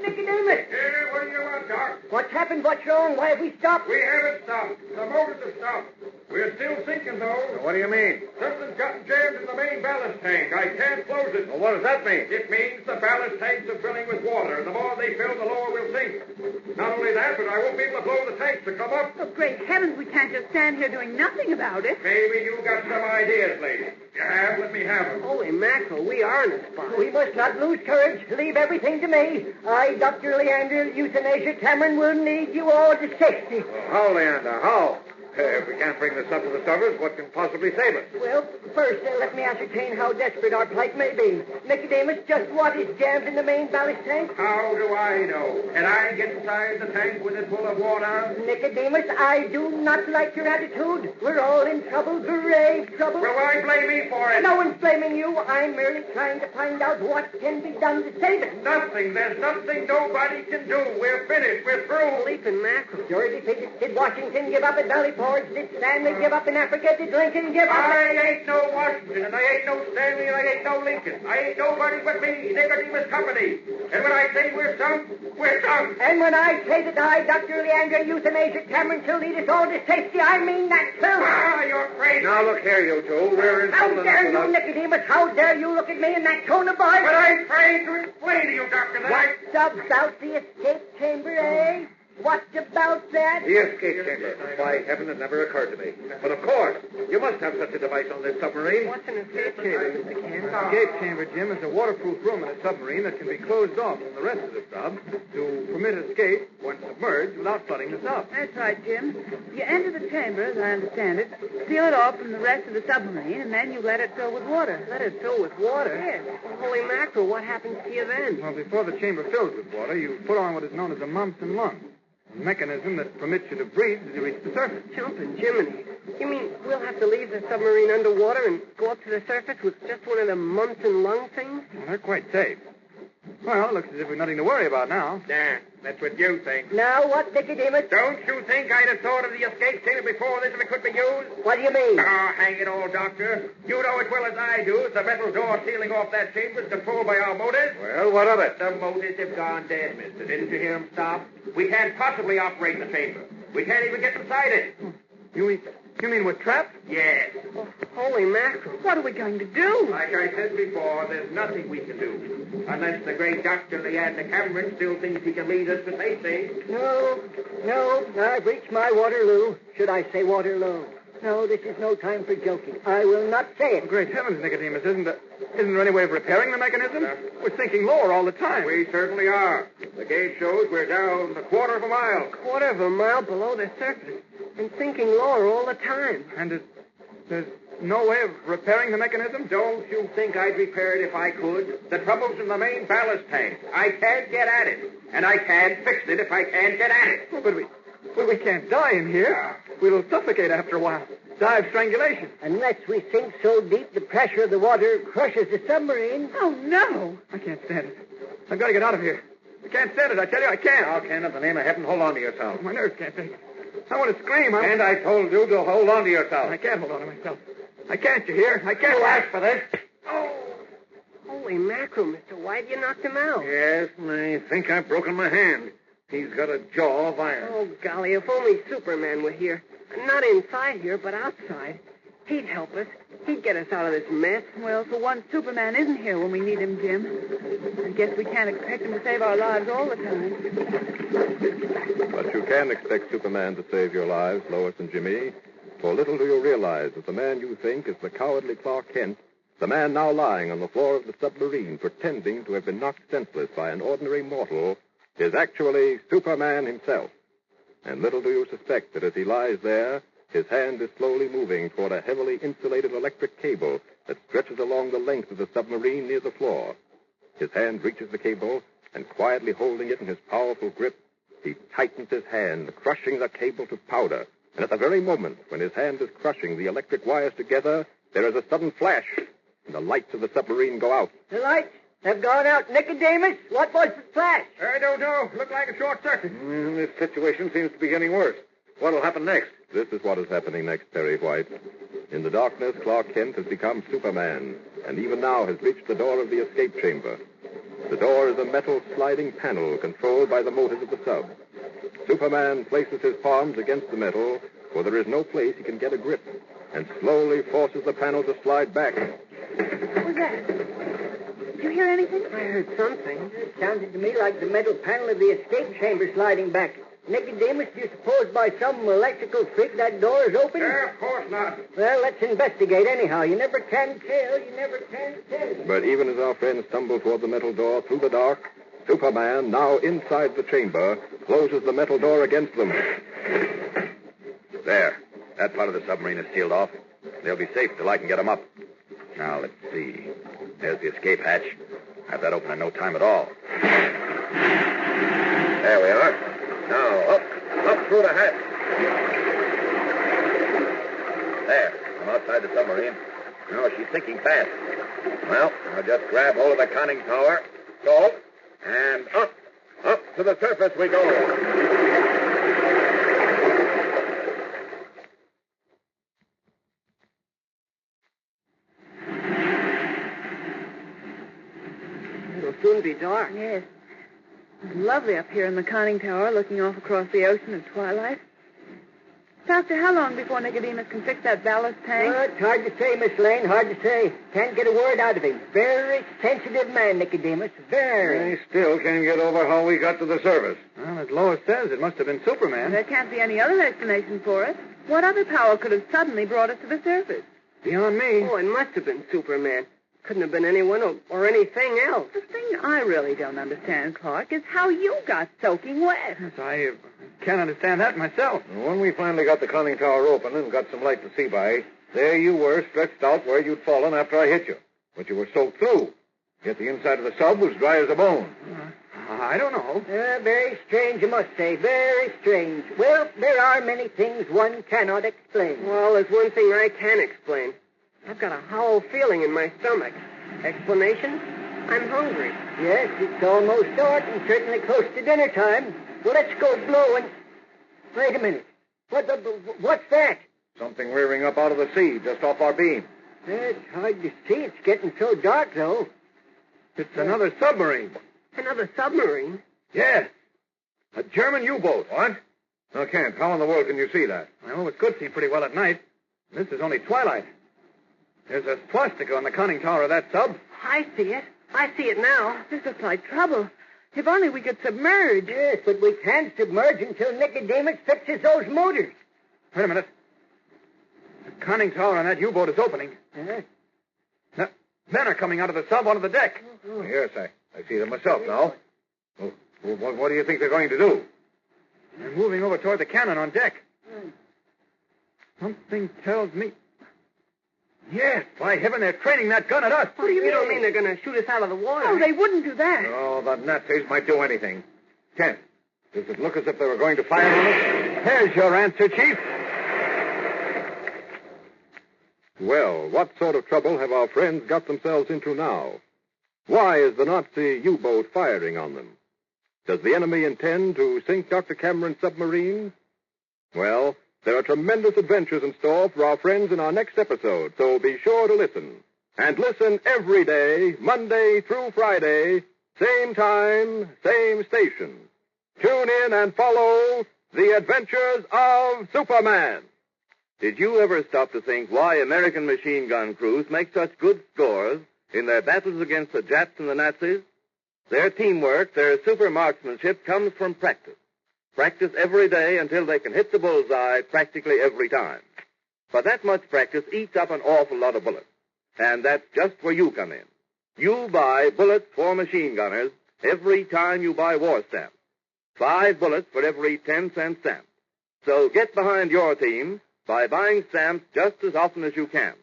Nicodemus! Hey, what do you want, Doc? What's happened? What's wrong? Why have we stopped? We haven't stopped. The motors have stopped. We're still sinking, though. What do you mean? Something's gotten jammed in the main ballast tank. I can't close it. Well, what does that mean? It means the ballast tanks are filling with water, and the more they fill, the lower we'll sink. Not only that, but I won't be able to blow the tanks to come up. Oh, great heavens, we can't just stand here doing nothing about it. Maybe you got some ideas, lady. You have? Let me have them. Holy mackerel, we are in a spot. We must not lose courage. Leave everything to me. I, Dr. Leander, Euthanasia Cameron, will lead you all to safety. How, Leander? How? If we can't bring the sub to the surface, what can possibly save us? Well, first, let me ascertain how desperate our plight may be. Nicodemus, just what is jammed in the main ballast tank? How do I know? Can I get inside the tank with it full of water? Nicodemus, I do not like your attitude. We're all in trouble, grave trouble. Well, why blame me for it? No one's blaming you. I'm merely trying to find out what can be done to save it. Nothing. There's nothing nobody can do. We're finished. We're through. Leaping mackerel. George, did Washington give up at Valley Forge? Did Stanley give up in Africa? Did Lincoln give up? I ain't no Washington, and I ain't no Stanley, and I ain't no Lincoln. I ain't nobody but me, Nicodemus Company. And when I say we're sunk, we're sunk. And when I say that I, Dr. Leander, euthanasia Cameron, shall lead us all to safety, I mean that, too. Ah, you're crazy. Now, look here, you two. We're in How trouble dare enough you, without... Nicodemus? How dare you look at me in that tone of voice? But I'm trying to explain to you, Doctor, that What's about the escape chamber, eh? What about that? The escape chamber. By heaven, it never occurred to me. But of course, you must have such a device on this submarine. What's an escape chamber, Mr. Kent? An escape chamber, Jim, is a waterproof room in a submarine that can be closed off from the rest of the sub to permit escape when submerged without flooding the sub. That's right, Jim. You enter the chamber, as I understand it, seal it off from the rest of the submarine, and then you let it fill with water. Let it fill with water? Yes. Well, holy mackerel, what happens to you then? Well, before the chamber fills with water, you put on what is known as a mumps and lung, a mechanism that permits you to breathe as you reach the surface. Jumping Jiminy. You mean we'll have to leave the submarine underwater and go up to the surface with just one of the mumps and lung things? Well, they're quite safe. Well, it looks as if we've nothing to worry about now. Yeah, that's what you think. Now what, Nicodemus? Don't you think I'd have thought of the escape chamber before this if it could be used? What do you mean? Oh, hang it all, Doctor. You know as well as I do the metal door sealing off that chamber is controlled by our motors. Well, what of it? The motors have gone dead, mister. Didn't you hear them stop? We can't possibly operate the chamber. We can't even get inside it. You mean we're trapped? Yes. Oh, holy mackerel. What are we going to do? Like I said before, there's nothing we can do. Unless the great Dr. Leander Cameron still thinks he can lead us to safety. No, I've reached my Waterloo. Should I say Waterloo? No, this is no time for joking. I will not say it. Great heavens, Nicodemus, isn't there any way of repairing the mechanism? We're sinking lower all the time. We certainly are. The gauge shows we're down a quarter of a mile. Quarter of a mile below the surface and sinking lower all the time. And there's no way of repairing the mechanism? Don't you think I'd repair it if I could? The trouble's in the main ballast tank. I can't get at it. And I can't fix it if I can't get at it. Well, but we can't die in here. We'll suffocate after a while. Die of strangulation. Unless we sink so deep the pressure of the water crushes the submarine. Oh, no. I can't stand it. I've got to get out of here. I can't stand it. I tell you, I can't. Now, Ken, in the name of heaven, hold on to yourself. My nerves can't take it. I want to scream. And I told you to hold on to yourself. I can't hold on to myself. I can't, you hear? I can't. You asked for this. Oh. Holy mackerel, Mr. White, you knocked him out. Yes, and I think I've broken my hand. He's got a jaw of iron. Oh, golly, if only Superman were here. Not inside here, but outside. He'd help us. He'd get us out of this mess. Well, for once, Superman isn't here when we need him, Jim. I guess we can't expect him to save our lives all the time. But you can expect Superman to save your lives, Lois and Jimmy. For little do you realize that the man you think is the cowardly Clark Kent, the man now lying on the floor of the submarine pretending to have been knocked senseless by an ordinary mortal, is actually Superman himself. And little do you suspect that as he lies there, his hand is slowly moving toward a heavily insulated electric cable that stretches along the length of the submarine near the floor. His hand reaches the cable, and quietly holding it in his powerful grip, he tightens his hand, crushing the cable to powder. And at the very moment when his hand is crushing the electric wires together, there is a sudden flash, and the lights of the submarine go out. The lights have gone out. Nicodemus, what was the flash? I don't know. Looked like a short circuit. This situation seems to be getting worse. What'll happen next? This is what is happening next, Perry White. In the darkness, Clark Kent has become Superman, and even now has reached the door of the escape chamber. The door is a metal sliding panel controlled by the motors of the sub. Superman places his palms against the metal, for there is no place he can get a grip, and slowly forces the panel to slide back. What was that? Did you hear anything? I heard something. It sounded to me like the metal panel of the escape chamber sliding back. Nicodemus, do you suppose by some electrical freak that door is open? Of course not. Well, let's investigate anyhow. You never can tell. You never can tell. But even as our friends stumble toward the metal door through the dark, Superman, now inside the chamber, closes the metal door against them. There. That part of the submarine is sealed off. They'll be safe till I can get them up. Now, let's see. There's the escape hatch. Have that open in no time at all. There we are. Now, up through the hatch. There. I'm outside the submarine. Now, she's sinking fast. Well, I'll just grab hold of the conning tower. So, and up to the surface we go. It'll soon be dark. Yes. It's lovely up here in the conning tower, looking off across the ocean at twilight. Pastor, how long before Nicodemus can fix that ballast tank? Well, it's hard to say, Miss Lane, hard to say. Can't get a word out of him. Very sensitive man, Nicodemus. Very. I still can't get over how we got to the surface. Well, as Lois says, it must have been Superman. There can't be any other explanation for it. What other power could have suddenly brought us to the surface? Beyond me. Oh, it must have been Superman. Couldn't have been anyone or anything else. The thing I really don't understand, Clark, is how you got soaking wet. Yes, I can't understand that myself. When we finally got the conning tower open and got some light to see by, there you were, stretched out where you'd fallen after I hit you. But you were soaked through. Yet the inside of the sub was dry as a bone. I don't know. Very strange, I must say. Very strange. Well, there are many things one cannot explain. Well, there's one thing I can explain. I've got a hollow feeling in my stomach. Explanation? I'm hungry. Yes, it's almost dark and certainly close to dinner time. Well, let's go blow and... Wait a minute. What's that? Something rearing up out of the sea just off our beam. It's hard to see. It's getting so dark, though. It's another submarine. Another submarine? Yes. A German U-boat. What? Now, Kent, how in the world can you see that? Well, it could see pretty well at night. This is only twilight. There's a swastika on the conning tower of that sub. I see it. I see it now. This looks like trouble. If only we could submerge. Yes, but we can't submerge until Nicodemus fixes those motors. Wait a minute. The conning tower on that U-boat is opening. Huh? Now, men are coming out of the sub onto the deck. Oh, yes, I see them myself now. Oh, what do you think they're going to do? They're moving over toward the cannon on deck. Something tells me... Yes, by heaven, they're training that gun at us. What do you mean? You don't mean they're going to shoot us out of the water? Oh, they wouldn't do that. Oh, the Nazis might do anything. Kent, does it look as if they were going to fire on us? There's your answer, Chief. Well, what sort of trouble have our friends got themselves into now? Why is the Nazi U-boat firing on them? Does the enemy intend to sink Dr. Cameron's submarine? Well, there are tremendous adventures in store for our friends in our next episode, so be sure to listen. And listen every day, Monday through Friday, same time, same station. Tune in and follow The Adventures of Superman. Did you ever stop to think why American machine gun crews make such good scores in their battles against the Japs and the Nazis? Their teamwork, their super marksmanship comes from practice. Practice every day until they can hit the bullseye practically every time. But that much practice eats up an awful lot of bullets. And that's just where you come in. You buy bullets for machine gunners every time you buy war stamps. 5 bullets for every 10-cent stamp. So get behind your team by buying stamps just as often as you can.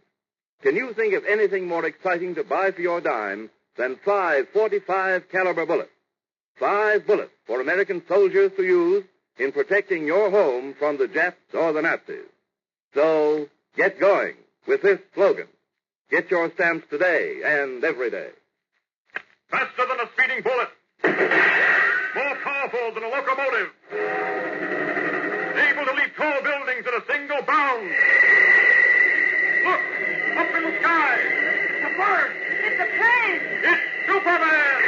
Can you think of anything more exciting to buy for your dime than 5 .45 caliber bullets? 5 bullets for American soldiers to use in protecting your home from the Japs or the Nazis. So, get going with this slogan. Get your stamps today and every day. Faster than a speeding bullet. More powerful than a locomotive. Able to leap tall buildings at a single bound. Look, up in the sky. It's a bird. It's a plane. It's Superman.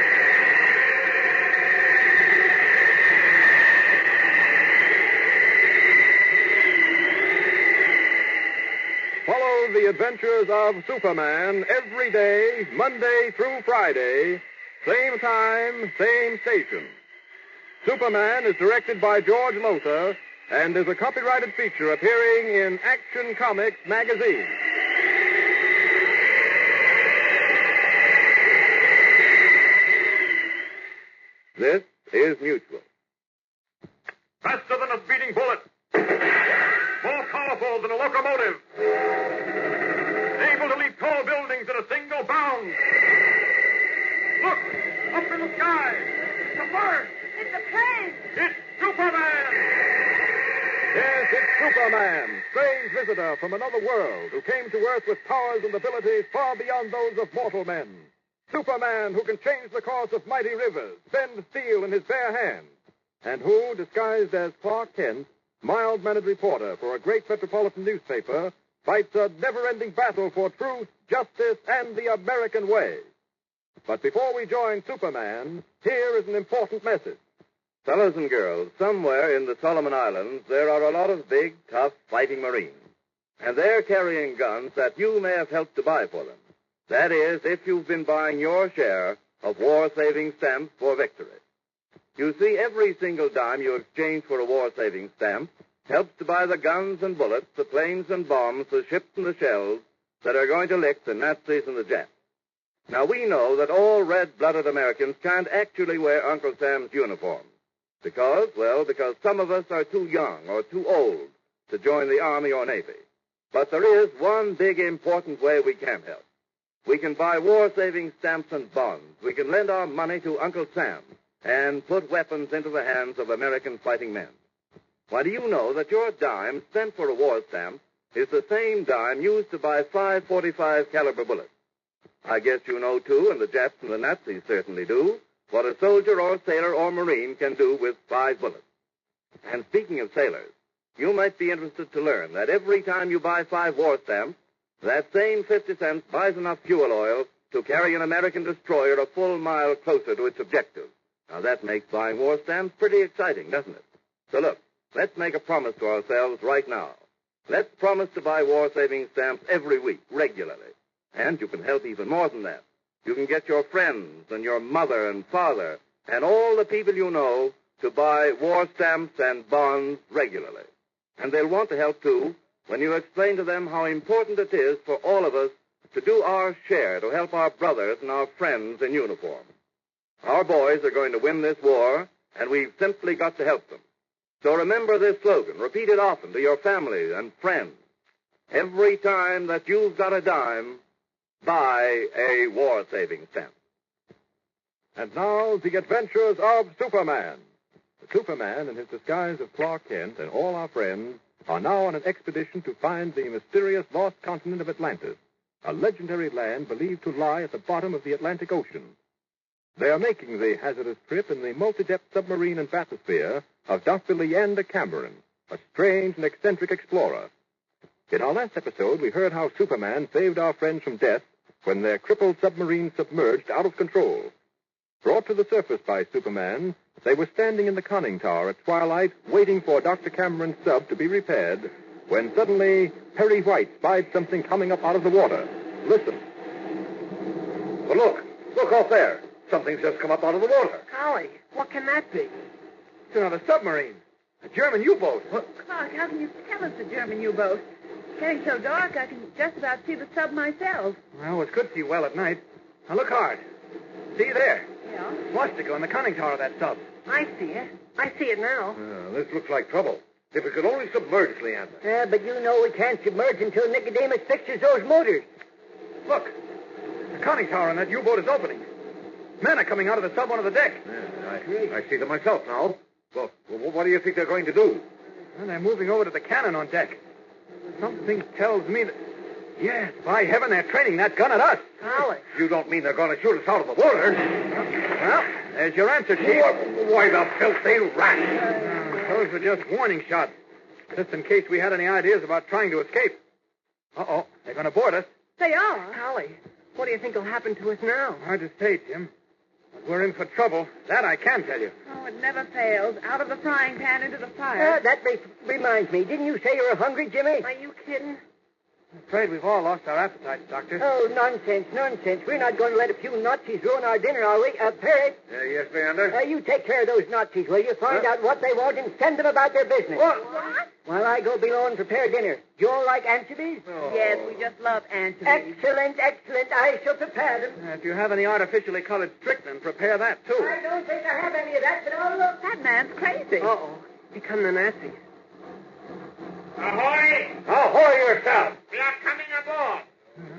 Follow The Adventures of Superman every day, Monday through Friday, same time, same station. Superman is directed by George Lothar and is a copyrighted feature appearing in Action Comics magazine. This is Mutual. Faster than a speeding bullet. More powerful powerful than a locomotive. Able to leap tall buildings in a single bound. Look, up in the sky. It's a bird. It's a plane. It's Superman. Yes, it's Superman, strange visitor from another world who came to Earth with powers and abilities far beyond those of mortal men. Superman who can change the course of mighty rivers, bend steel in his bare hands, and who, disguised as Clark Kent, mild-mannered reporter for a great metropolitan newspaper, fights a never-ending battle for truth, justice, and the American way. But before we join Superman, here is an important message. Fellows and girls, somewhere in the Solomon Islands, there are a lot of big, tough fighting Marines. And they're carrying guns that you may have helped to buy for them. That is, if you've been buying your share of war-saving stamps for victory. You see, every single dime you exchange for a war-saving stamp helps to buy the guns and bullets, the planes and bombs, the ships and the shells that are going to lick the Nazis and the Japs. Now, we know that all red-blooded Americans can't actually wear Uncle Sam's uniform. Because some of us are too young or too old to join the Army or Navy. But there is one big important way we can help. We can buy war-saving stamps and bonds. We can lend our money to Uncle Sam and put weapons into the hands of American fighting men. Why, do you know that your dime spent for a war stamp is the same dime used to buy 5.45 caliber bullets? I guess you know, too, and the Japs and the Nazis certainly do, what a soldier or sailor or Marine can do with 5 bullets. And speaking of sailors, you might be interested to learn that every time you buy 5 war stamps, that same 50 cents buys enough fuel oil to carry an American destroyer a full mile closer to its objective. Now, that makes buying war stamps pretty exciting, doesn't it? So look, let's make a promise to ourselves right now. Let's promise to buy war-saving stamps every week, regularly. And you can help even more than that. You can get your friends and your mother and father and all the people you know to buy war stamps and bonds regularly. And they'll want to help, too, when you explain to them how important it is for all of us to do our share to help our brothers and our friends in uniform. Our boys are going to win this war, and we've simply got to help them. So remember this slogan. Repeat it often to your family and friends. Every time that you've got a dime, buy a war-saving stamp. And now, the adventures of Superman. Superman, in his disguise of Clark Kent, and all our friends are now on an expedition to find the mysterious lost continent of Atlantis, a legendary land believed to lie at the bottom of the Atlantic Ocean. They are making the hazardous trip in the multi-depth submarine and bathysphere of Dr. Leander Cameron, a strange and eccentric explorer. In our last episode, we heard how Superman saved our friends from death when their crippled submarine submerged out of control. Brought to the surface by Superman, they were standing in the conning tower at twilight, waiting for Dr. Cameron's sub to be repaired, when suddenly Perry White spied something coming up out of the water. Listen. Well, look off there. Something's just come up out of the water. Golly, what can that be? It's another submarine. A German U-boat. Clark, how can you tell it's a German U-boat? It's getting so dark, I can just about see the sub myself. Well, it's good to see well at night. Now, look hard. See there? Yeah? Swastika on the conning tower of that sub. I see it. I see it now. This looks like trouble. If we could only submerge, Leander. Yeah, but you know we can't submerge until Nicodemus fixes those motors. Look. The conning tower on that U-boat is opening. Men are coming out of the sub onto the deck. I see them myself now. Well, what do you think they're going to do? And they're moving over to the cannon on deck. Something tells me that... Yes, by heaven, they're training that gun at us. Golly. You don't mean they're going to shoot us out of the water? Well, there's your answer, Chief. Why the filthy rat? Those were just warning shots. Just in case we had any ideas about trying to escape. Uh-oh, they're going to board us. They are. Golly, what do you think will happen to us now? Hard to say, Jim. But we're in for trouble. That I can tell you. Oh, it never fails. Out of the frying pan into the fire. That reminds me. Didn't you say you were hungry, Jimmy? Are you kidding? I'm afraid we've all lost our appetites, Doctor. Oh, nonsense. We're not going to let a few Nazis ruin our dinner, are we? Perry? Yes, Leander? You take care of those Nazis, will you? Find out what they want and send them about their business. What? While I go below and prepare dinner. You all like anchovies? Oh. Yes, we just love anchovies. Excellent. I shall prepare them. If you have any artificially colored strychnine, prepare that, too. I don't think I have any of that, but I'll look. That man's crazy. Uh-oh. Here come the Nazis. Ahoy! Ahoy yourself! We are coming aboard.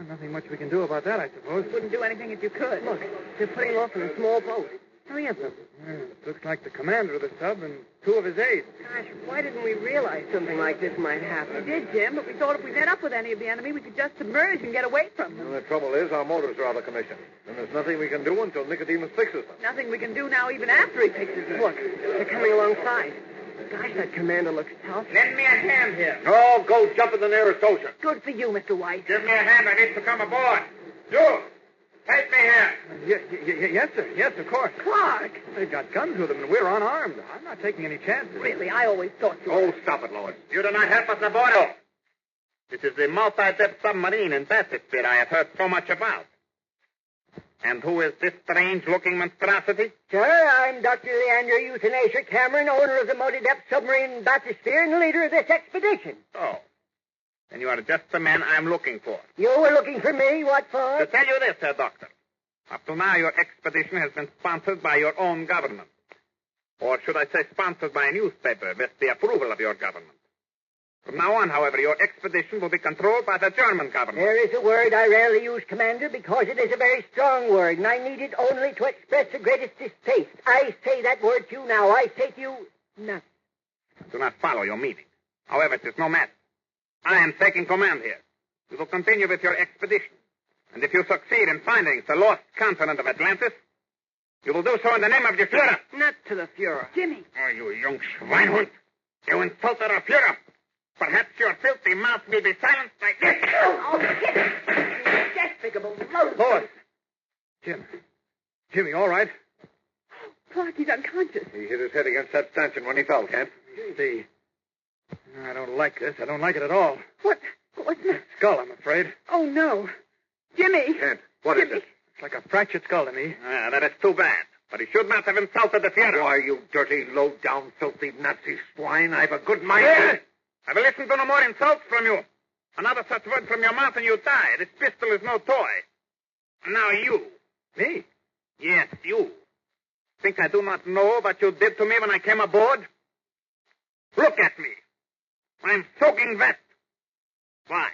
Nothing much we can do about that, I suppose. Wouldn't do anything if you could. Look, they're putting off in a small boat. 3 of them. It looks like the commander of the sub and 2 of his aides. Gosh, why didn't we realize something like this might happen? We did, Jim, but we thought if we met up with any of the enemy, we could just submerge and get away from them. And the trouble is, our motors are out of commission. And there's nothing we can do until Nicodemus fixes them. Nothing we can do now even after he fixes it. Look, they're coming alongside. Gosh, that commander looks tough. Lend me a hand here. No, go jump in the nearest ocean. Good for you, Mr. White. Give me a hand. I need to come aboard. You, take me here. Yes, sir. Yes, of course. Clark! They've got guns with them, and we're unarmed. I'm not taking any chances. Really, I always thought you Oh, stop it, Lois. You do not help us aboard. No. This is the multi-depth submarine in Battersea I have heard so much about. And who is this strange-looking monstrosity? Sir, I'm Dr. Leander Euthanasia Cameron, owner of the multi-depth submarine Bathysphere and leader of this expedition. Oh. Then you are just the man I'm looking for. You were looking for me? What for? To tell you this, Herr Doctor. Up to now, your expedition has been sponsored by your own government. Or should I say sponsored by a newspaper with the approval of your government. From now on, however, your expedition will be controlled by the German government. There is a word I rarely use, Commander, because it is a very strong word, and I need it only to express the greatest distaste. I say that word to you now. I say to you, nothing. I do not follow your meaning. However, it is no matter. I am taking command here. You will continue with your expedition. And if you succeed in finding the lost continent of Atlantis, you will do so in the name of the Führer. Not to the Führer. Jimmy! Oh, you young Schweinhund. You insulted our Führer. Perhaps your filthy mouth will be silenced like this. Oh, Jimmy! Despicable loath! Lois! Jimmy, all right? Clark, he's unconscious. He hit his head against that stanchion when he fell, Kent. See. I don't like this. I don't like it at all. What's that? Skull, I'm afraid. Oh, no. Jimmy! Kent, what is it? It's like a fractured skull to me. That is too bad. But he should not have insulted the Führer. Why, you dirty, low-down, filthy Nazi swine. I've a good mind. Yes. I will listen to no more insults from you. Another such word from your mouth and you die. This pistol is no toy. And now you. Me? Yes, you. Think I do not know what you did to me when I came aboard? Look at me. I'm soaking wet. Why?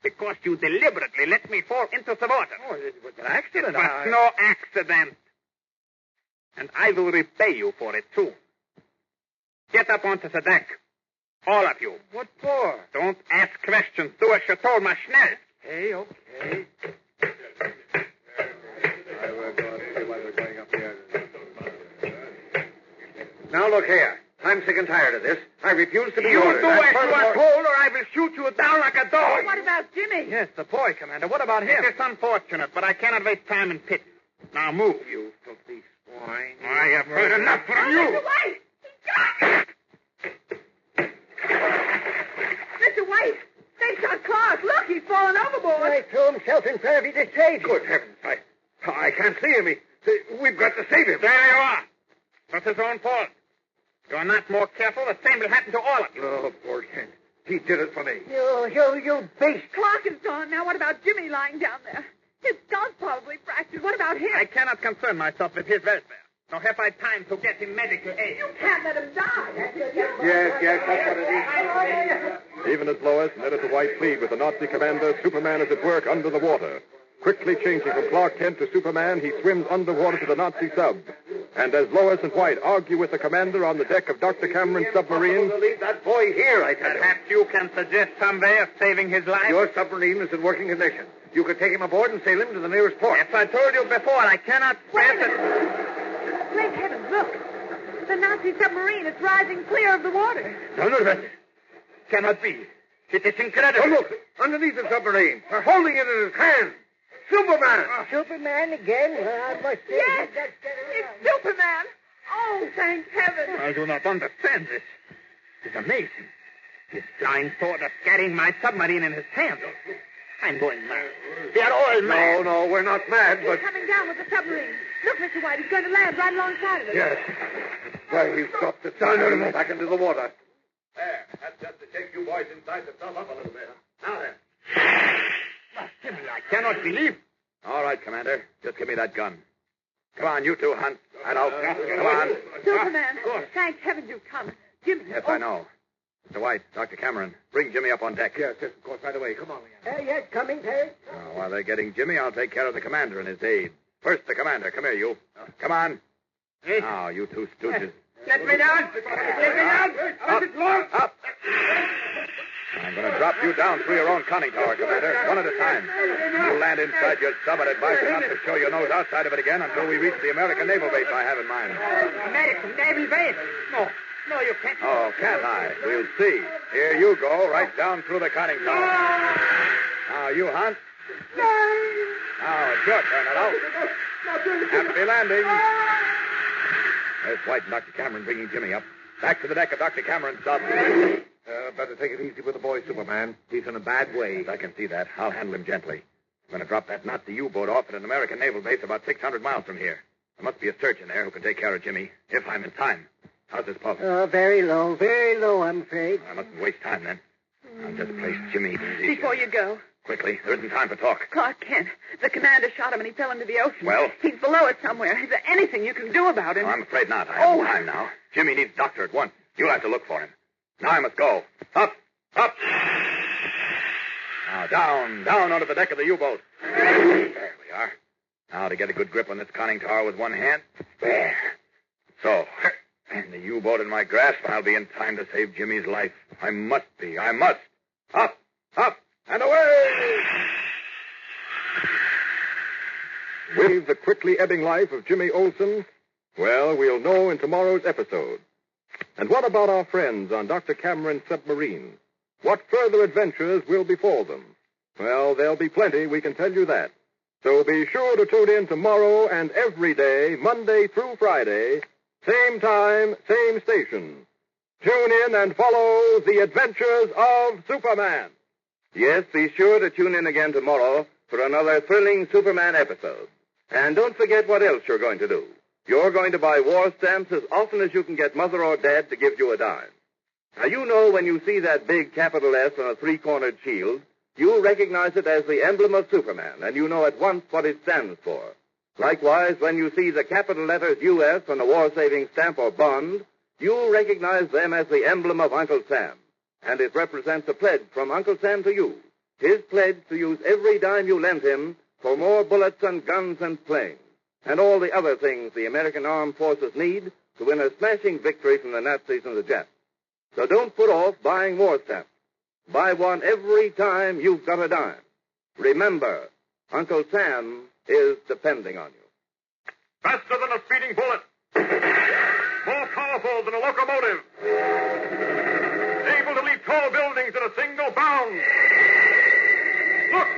Because you deliberately let me fall into the water. Oh, it was an accident. But no accident. And I will repay you for it, too. Get up onto the deck. All of you. What for? Don't ask questions. Do as you told, my schnell. Okay, okay. Now, look here. I'm sick and tired of this. I refuse to be You ordered. do as you are told, or I will shoot you down like a dog. What about Jimmy? Yes, the boy, Commander. What about him? It is unfortunate, but I cannot waste time in pits. Now move. You filthy swine. I have heard enough from you. Mr. White! He's got... Mr. White! They shot Clark. Look, he's fallen overboard. I threw himself in front of you to save you. Good heavens. I can't see him. We've got to save him. There you are. That's his own fault. If you are not more careful, the same will happen to all of you. Oh, poor Kent. He did it for me. You beast. Clark is gone. Now what about Jimmy lying down there? His skull's probably fractured. What about him? I cannot concern myself with his welfare. Nor have I time to get him medical aid. You can't let him die. Yes, that's what it is. Even as Lois and Editor White plead with the Nazi commander, Superman is at work under the water. Quickly changing from Clark Kent to Superman, he swims underwater to the Nazi sub. And as Lois and White argue with the commander on the deck of Dr. Cameron's submarine... Leave that boy here, I tell you. Perhaps you can suggest some way of saving his life? Your submarine is in working condition. You could take him aboard and sail him to the nearest port. Yes, I told you before. I cannot stand it. Great heavens, look. The Nazi submarine is rising clear of the water. None of it cannot be. It is incredible. Oh, look, underneath the submarine. They're holding it in his hand. Superman! Superman again? Well, I must say... Yes, that's it's Superman. Oh, thank heaven. I do not understand this. It's amazing. He's flying toward us, carrying my submarine in his hand. I'm going mad. We are all mad. No, we're not mad, but... He's coming down with the submarine. Look, Mr. White, he's going to land right alongside of us. Yes. Why, he's dropped the submarine back into the water. There, that's just to take you boys inside to sum up a little bit. Now then. Jimmy, I cannot believe. All right, Commander. Just give me that gun. Come on, you two, Hunt. Come on. Superman. Thank heaven you've come. Jimmy. Yes, I know. Mr. White, Dr. Cameron, bring Jimmy up on deck. Yes, of course, right away. Come on, Leon. Yes, coming, Perry. While they're getting Jimmy, I'll take care of the commander and his aide. First, the commander. Come here, you. Come on. Hey. Now, you two stooges. Let me down. Let me down. Up. I'm going to drop you down through your own conning tower, Commander, one at a time. You land inside your sub and advise you not to show your nose outside of it again until we reach the American naval base I have in mind. American naval base? No, you can't. Oh, can't I? We'll see. Here you go, right down through the conning tower. Now, you, Hunt. Now, it's your turn, hello. Happy landing. There's White and Dr. Cameron bringing Jimmy up. Back to the deck of Dr. Cameron's sub. Better take it easy with the boy, Superman. He's in a bad way. I can see that. I'll handle him gently. I'm going to drop that Nazi U-boat off at an American naval base about 600 miles from here. There must be a surgeon there who can take care of Jimmy, if I'm in time. How's his pulse? Very low, I'm afraid. I mustn't waste time, then. I'll just place Jimmy in position. Before you go, Quickly. There isn't time for talk. Clark Kent, the commander shot him and he fell into the ocean. Well? He's below us somewhere. Is there anything you can do about him? I'm afraid not. I haven't time now. Jimmy needs a doctor at once. You'll have to look for him. Now I must go. Up. Now down onto the deck of the U-boat. There we are. Now to get a good grip on this conning tower with one hand. There. So. And the U-boat in my grasp, I'll be in time to save Jimmy's life. I must be. I must. Up, and away! With the quickly ebbing life of Jimmy Olsen, well, we'll know in tomorrow's episode. And what about our friends on Dr. Cameron's submarine? What further adventures will befall them? Well, there'll be plenty, we can tell you that. So be sure to tune in tomorrow and every day, Monday through Friday, same time, same station. Tune in and follow the adventures of Superman. Yes, be sure to tune in again tomorrow for another thrilling Superman episode. And don't forget what else you're going to do. You're going to buy war stamps as often as you can get Mother or Dad to give you a dime. Now, you know when you see that big capital S on a three-cornered shield, you recognize it as the emblem of Superman, and you know at once what it stands for. Likewise, when you see the capital letters U.S. on a war-saving stamp or bond, you recognize them as the emblem of Uncle Sam. And it represents a pledge from Uncle Sam to you. His pledge to use every dime you lend him for more bullets and guns and planes, and all the other things the American armed forces need to win a smashing victory from the Nazis and the Japs. So don't put off buying war stamps. Buy one every time you've got a dime. Remember, Uncle Sam is depending on you. Faster than a speeding bullet. More powerful than a locomotive. Able to leap tall buildings in a single bound. Look,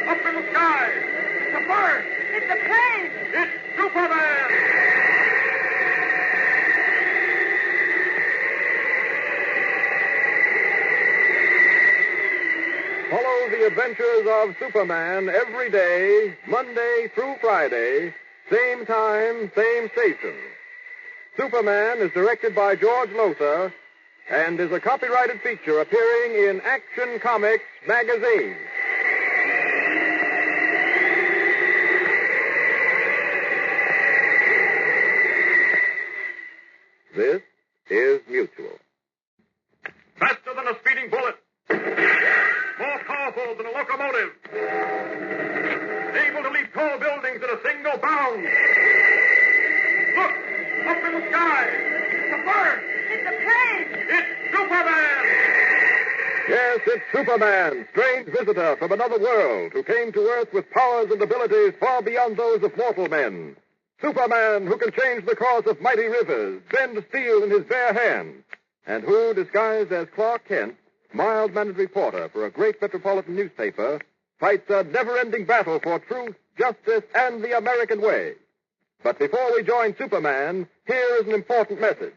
up in the sky. It's a bird. It's a plane. It's Superman. Follow the adventures of Superman every day, Monday through Friday, same time, same station. Superman is directed by George Lothar and is a copyrighted feature appearing in Action Comics magazine. This is Mutual. Faster than a speeding bullet. More powerful than a locomotive. Able to leap tall buildings in a single bound. Look, up in the sky. It's a bird. It's a plane. It's Superman. Yes, it's Superman, strange visitor from another world who came to Earth with powers and abilities far beyond those of mortal men. Superman who can change the course of mighty rivers, bend steel in his bare hands, and who, disguised as Clark Kent, mild-mannered reporter for a great metropolitan newspaper, fights a never-ending battle for truth, justice, and the American way. But before we join Superman, here is an important message.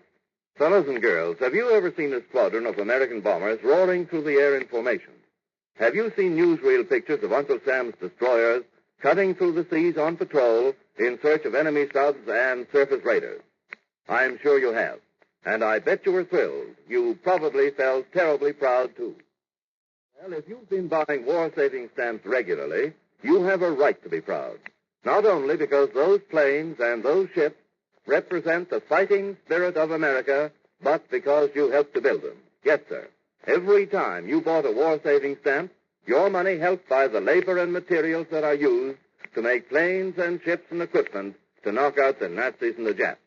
Fellows and girls, have you ever seen a squadron of American bombers roaring through the air in formation? Have you seen newsreel pictures of Uncle Sam's destroyers cutting through the seas on patrol in search of enemy subs and surface raiders? I'm sure you have. And I bet you were thrilled. You probably felt terribly proud, too. Well, if you've been buying war-saving stamps regularly, you have a right to be proud. Not only because those planes and those ships represent the fighting spirit of America, but because you helped to build them. Yes, sir. Every time you bought a war-saving stamp, your money helped buy the labor and materials that are used to make planes and ships and equipment to knock out the Nazis and the Japs.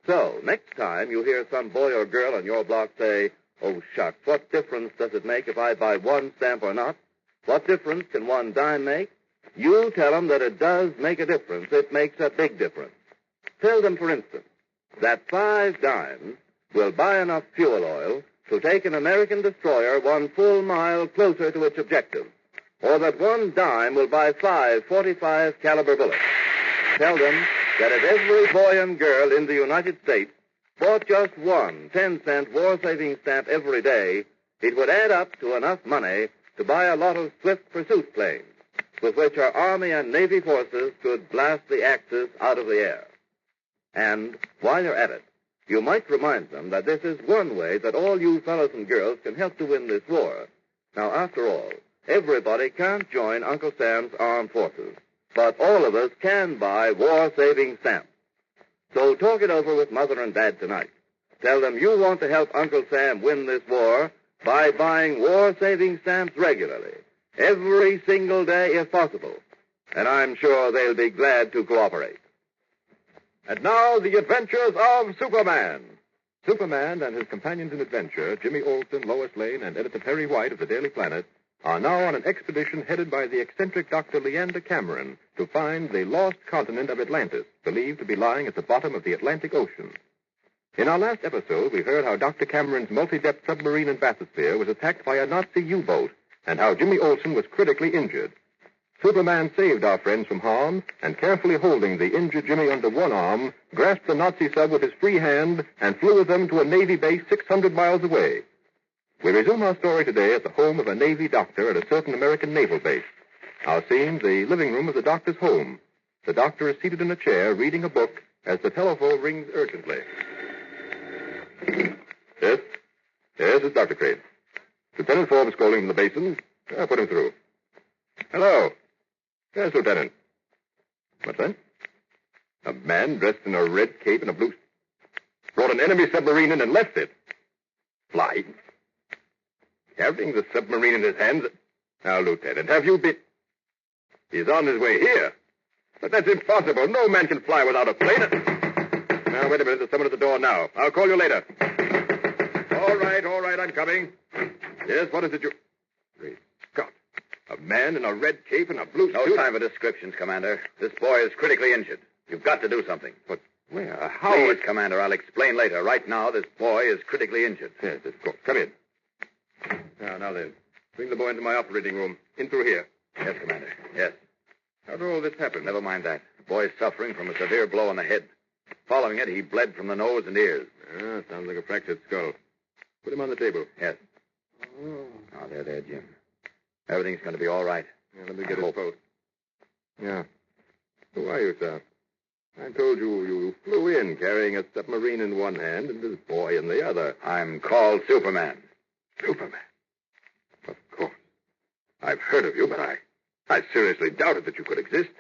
So, next time you hear some boy or girl on your block say, "Oh, shucks, what difference does it make if I buy one stamp or not? What difference can one dime make?" You tell them that it does make a difference. It makes a big difference. Tell them, for instance, that 5 dimes will buy enough fuel oil to take an American destroyer 1 full mile closer to its objective, or that 1 dime will buy 5 .45 caliber bullets. Tell them that if every boy and girl in the United States bought just one 10-cent war-saving stamp every day, it would add up to enough money to buy a lot of swift pursuit planes, with which our Army and Navy forces could blast the Axis out of the air. And while you're at it, you might remind them that this is one way that all you fellows and girls can help to win this war. Now, after all, everybody can't join Uncle Sam's armed forces, but all of us can buy war-saving stamps. So talk it over with Mother and Dad tonight. Tell them you want to help Uncle Sam win this war by buying war-saving stamps regularly, every single day if possible. And I'm sure they'll be glad to cooperate. And now, the adventures of Superman. Superman and his companions in adventure, Jimmy Olsen, Lois Lane, and editor Perry White of the Daily Planet, are now on an expedition headed by the eccentric Dr. Leander Cameron to find the lost continent of Atlantis, believed to be lying at the bottom of the Atlantic Ocean. In our last episode, we heard how Dr. Cameron's multi-depth submarine in bathysphere was attacked by a Nazi U-boat, and how Jimmy Olsen was critically injured. Superman saved our friends from harm, and carefully holding the injured Jimmy under one arm, grasped the Nazi sub with his free hand and flew with them to a Navy base 600 miles away. We resume our story today at the home of a Navy doctor at a certain American naval base. Our scene, the living room of the doctor's home. The doctor is seated in a chair reading a book as the telephone rings urgently. Yes? Yes, it's Dr. Crane. Lieutenant Forbes calling from the basin. I'll put him through. Hello. Yes, Lieutenant. What's that? A man dressed in a red cape and a blue... brought an enemy submarine in and left it. Flying? Carrying the submarine in his hands? Now, Lieutenant, have you been... He's on his way here. But that's impossible. No man can fly without a plane. Now, wait a minute. There's someone at the door now. I'll call you later. All right, I'm coming. Yes, what is it you... Great Scott. A man in a red cape and a blue suit? No time for descriptions, Commander. This boy is critically injured. You've got to do something. But where? How? Please, Commander, I'll explain later. Right now, this boy is critically injured. Yes, of course. Come in. Now then. Bring the boy into my operating room. In through here. Yes, Commander. Yes. How did all this happen? Never mind that. The boy's suffering from a severe blow on the head. Following it, he bled from the nose and ears. Sounds like a fractured skull. Put him on the table. Yes. Oh, there, Jim. Everything's going to be all right. Yeah, let me get his coat. Yeah. Who are you, sir? I told you flew in carrying a submarine in one hand and this boy in the other. I'm called Superman. Superman? Of course. I've heard of you, but I seriously doubted that you could exist.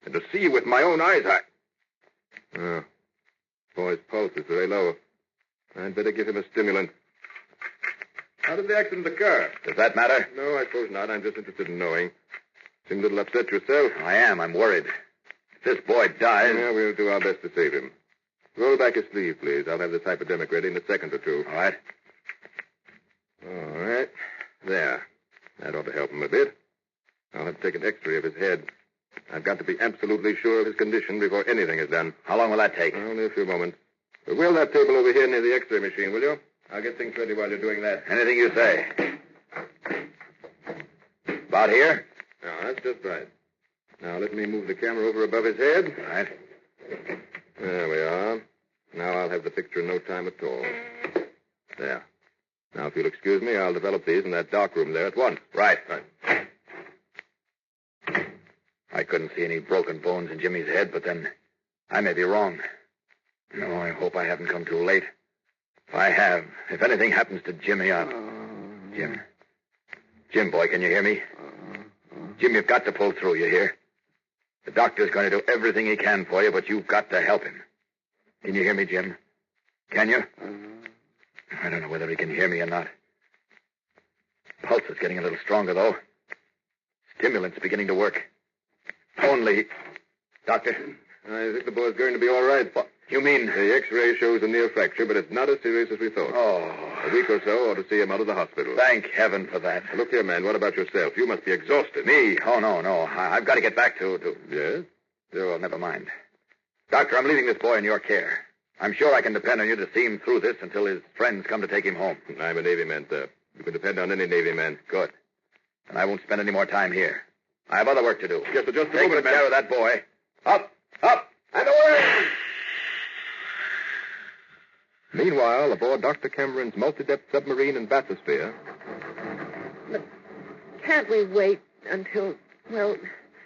And to see you with my own eyes, Oh. Boy's pulse is very low. I'd better give him a stimulant. How did the accident occur? Does that matter? No, I suppose not. I'm just interested in knowing. Seem a little upset yourself. I am. I'm worried. If this boy dies... Yeah, we'll do our best to save him. Roll back his sleeve, please. I'll have this hypodermic ready in a second or two. All right. All right. There. That ought to help him a bit. I'll have to take an x-ray of his head. I've got to be absolutely sure of his condition before anything is done. How long will that take? Only a few moments. Wheel that table over here near the x-ray machine, will you? I'll get things ready while you're doing that. Anything you say. About here? No, that's just right. Now, let me move the camera over above his head. All right. There we are. Now I'll have the picture in no time at all. There. Now, if you'll excuse me, I'll develop these in that dark room there at once. Right. I couldn't see any broken bones in Jimmy's head, but then I may be wrong. No, I hope I haven't come too late. If I have, if anything happens to Jimmy, I'll... Jim, boy, can you hear me? Jim, you've got to pull through, you hear? The doctor's going to do everything he can for you, but you've got to help him. Can you hear me, Jim? Can you? I don't know whether he can hear me or not. Pulse is getting a little stronger, though. Stimulant's beginning to work. Only... Doctor? I think the boy's going to be all right. What? You mean... The X-ray shows a near fracture, but it's not as serious as we thought. Oh. A week or so ought to see him out of the hospital. Thank heaven for that. Look here, man. What about yourself? You must be exhausted. Me? Oh, no. I've got to get back to... Yes? Oh, never mind. Doctor, I'm leaving this boy in your care. I'm sure I can depend on you to see him through this until his friends come to take him home. I'm a Navy man, sir. You can depend on any Navy man. Good. And I won't spend any more time here. I have other work to do. Just a Take moment, good man. care of that boy. Up, and away! Meanwhile, aboard Dr. Cameron's multi-depth submarine in bathysphere... Can't we wait until, well,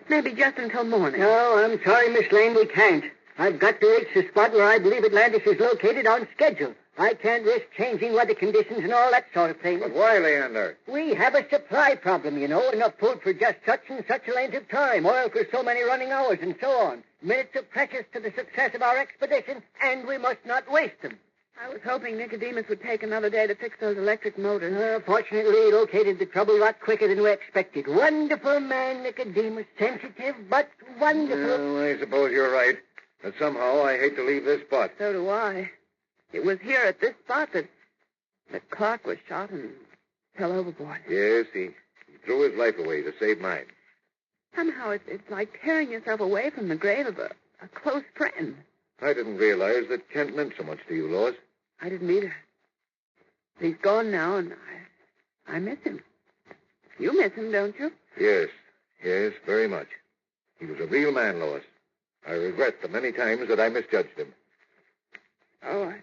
maybe just until morning? No, I'm sorry, Miss Lane, we can't. I've got to reach the spot where I believe Atlantis is located on schedule. I can't risk changing weather conditions and all that sort of thing. But why, Leander? We have a supply problem, you know, enough food for just such and such a length of time, oil for so many running hours, and so on. Minutes are precious to the success of our expedition, and we must not waste them. I was hoping Nicodemus would take another day to fix those electric motors. Fortunately, he located the trouble a lot quicker than we expected. Wonderful man, Nicodemus. Sensitive, but wonderful. Well, I suppose you're right. But somehow I hate to leave this spot. So do I. It was here at this spot that Clark was shot and fell overboard. Yes, he threw his life away to save mine. Somehow it's like tearing yourself away from the grave of a close friend. I didn't realize that Kent meant so much to you, Lois. I didn't either. He's gone now, and I miss him. You miss him, don't you? Yes, very much. He was a real man, Lois. I regret the many times that I misjudged him. Oh,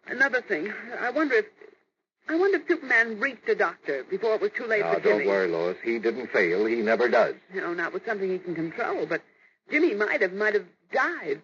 another thing. I wonder if Superman reached a doctor before it was too late for Jimmy. Don't worry, Lois. He didn't fail. He never does. No, not with something he can control, but Jimmy might have died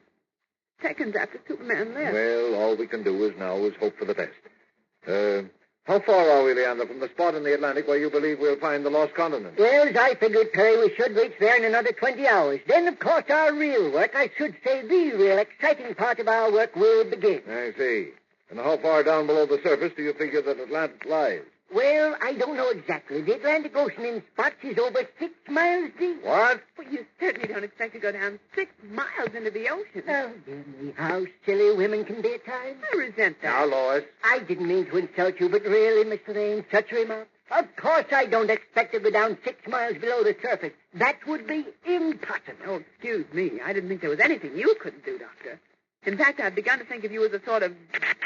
seconds after Superman left. Well, all we can do now is hope for the best. How far are we, Leander, from the spot in the Atlantic where you believe we'll find the lost continent? Well, as I figured, Perry, we should reach there in another 20 hours. Then, of course, our real work, I should say the real exciting part of our work, will begin. I see. And how far down below the surface do you figure that Atlantis lies? Well, I don't know exactly. The Atlantic Ocean in spots is over 6 miles deep. What? Well, you certainly don't expect to go down 6 miles into the ocean. Oh, dear me, how silly women can be at times. I resent that. Now, Lois. I didn't mean to insult you, but really, Mr. Lane, such a remark. Of course I don't expect to go down 6 miles below the surface. That would be impossible. Oh, excuse me. I didn't think there was anything you couldn't do, Doctor. In fact, I've begun to think of you as a sort of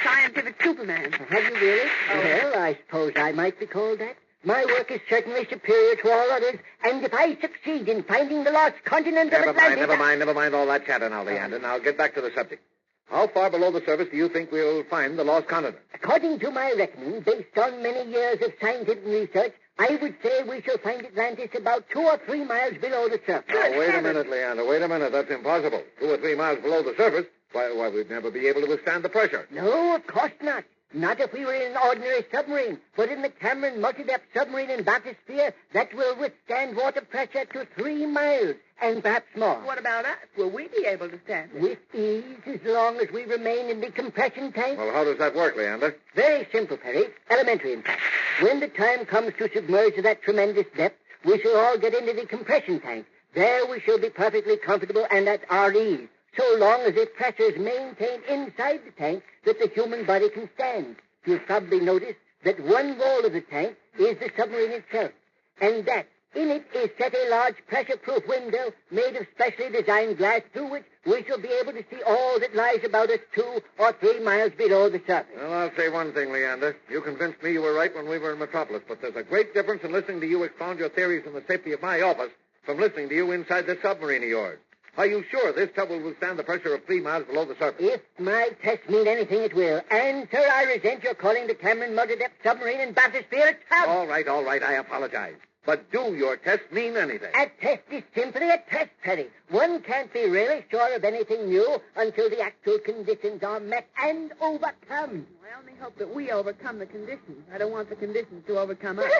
scientific Superman. Have you really? Well, I suppose I might be called that. My work is certainly superior to all others, and if I succeed in finding the lost continent of Atlantis... Never mind all that chatter now, Leander. Now, get back to the subject. How far below the surface do you think we'll find the lost continent? According to my reckoning, based on many years of scientific research, I would say we shall find Atlantis about 2 or 3 miles below the surface. Now, wait a minute, Leander. Wait a minute. That's impossible. 2 or 3 miles below the surface? Why, we'd never be able to withstand the pressure. No, of course not. Not if we were in an ordinary submarine, but in the Cameron multi-depth submarine in bathysphere, that will withstand water pressure to 3 miles, and perhaps more. What about us? Will we be able to stand it? With ease, as long as we remain in the compression tank. Well, how does that work, Leander? Very simple, Perry. Elementary, in fact. When the time comes to submerge to that tremendous depth, we shall all get into the compression tank. There we shall be perfectly comfortable and at our ease, so long as the pressure is maintained inside the tank that the human body can stand. You'll probably notice that one wall of the tank is the submarine itself, and that in it is set a large pressure-proof window made of specially designed glass through which we shall be able to see all that lies about us 2 or 3 miles below the surface. Well, I'll say one thing, Leander. You convinced me you were right when we were in Metropolis, but there's a great difference in listening to you expound your theories in the safety of my office from listening to you inside this submarine of yours. Are you sure this tub will withstand the pressure of 3 miles below the surface? If my tests mean anything, it will. And, sir, I resent your calling the Cameron multi-depth submarine in bathysphere a tub. All right. I apologize. But do your tests mean anything? A test is simply a test, Perry. One can't be really sure of anything new until the actual conditions are met and overcome. I only hope that we overcome the conditions. I don't want the conditions to overcome us.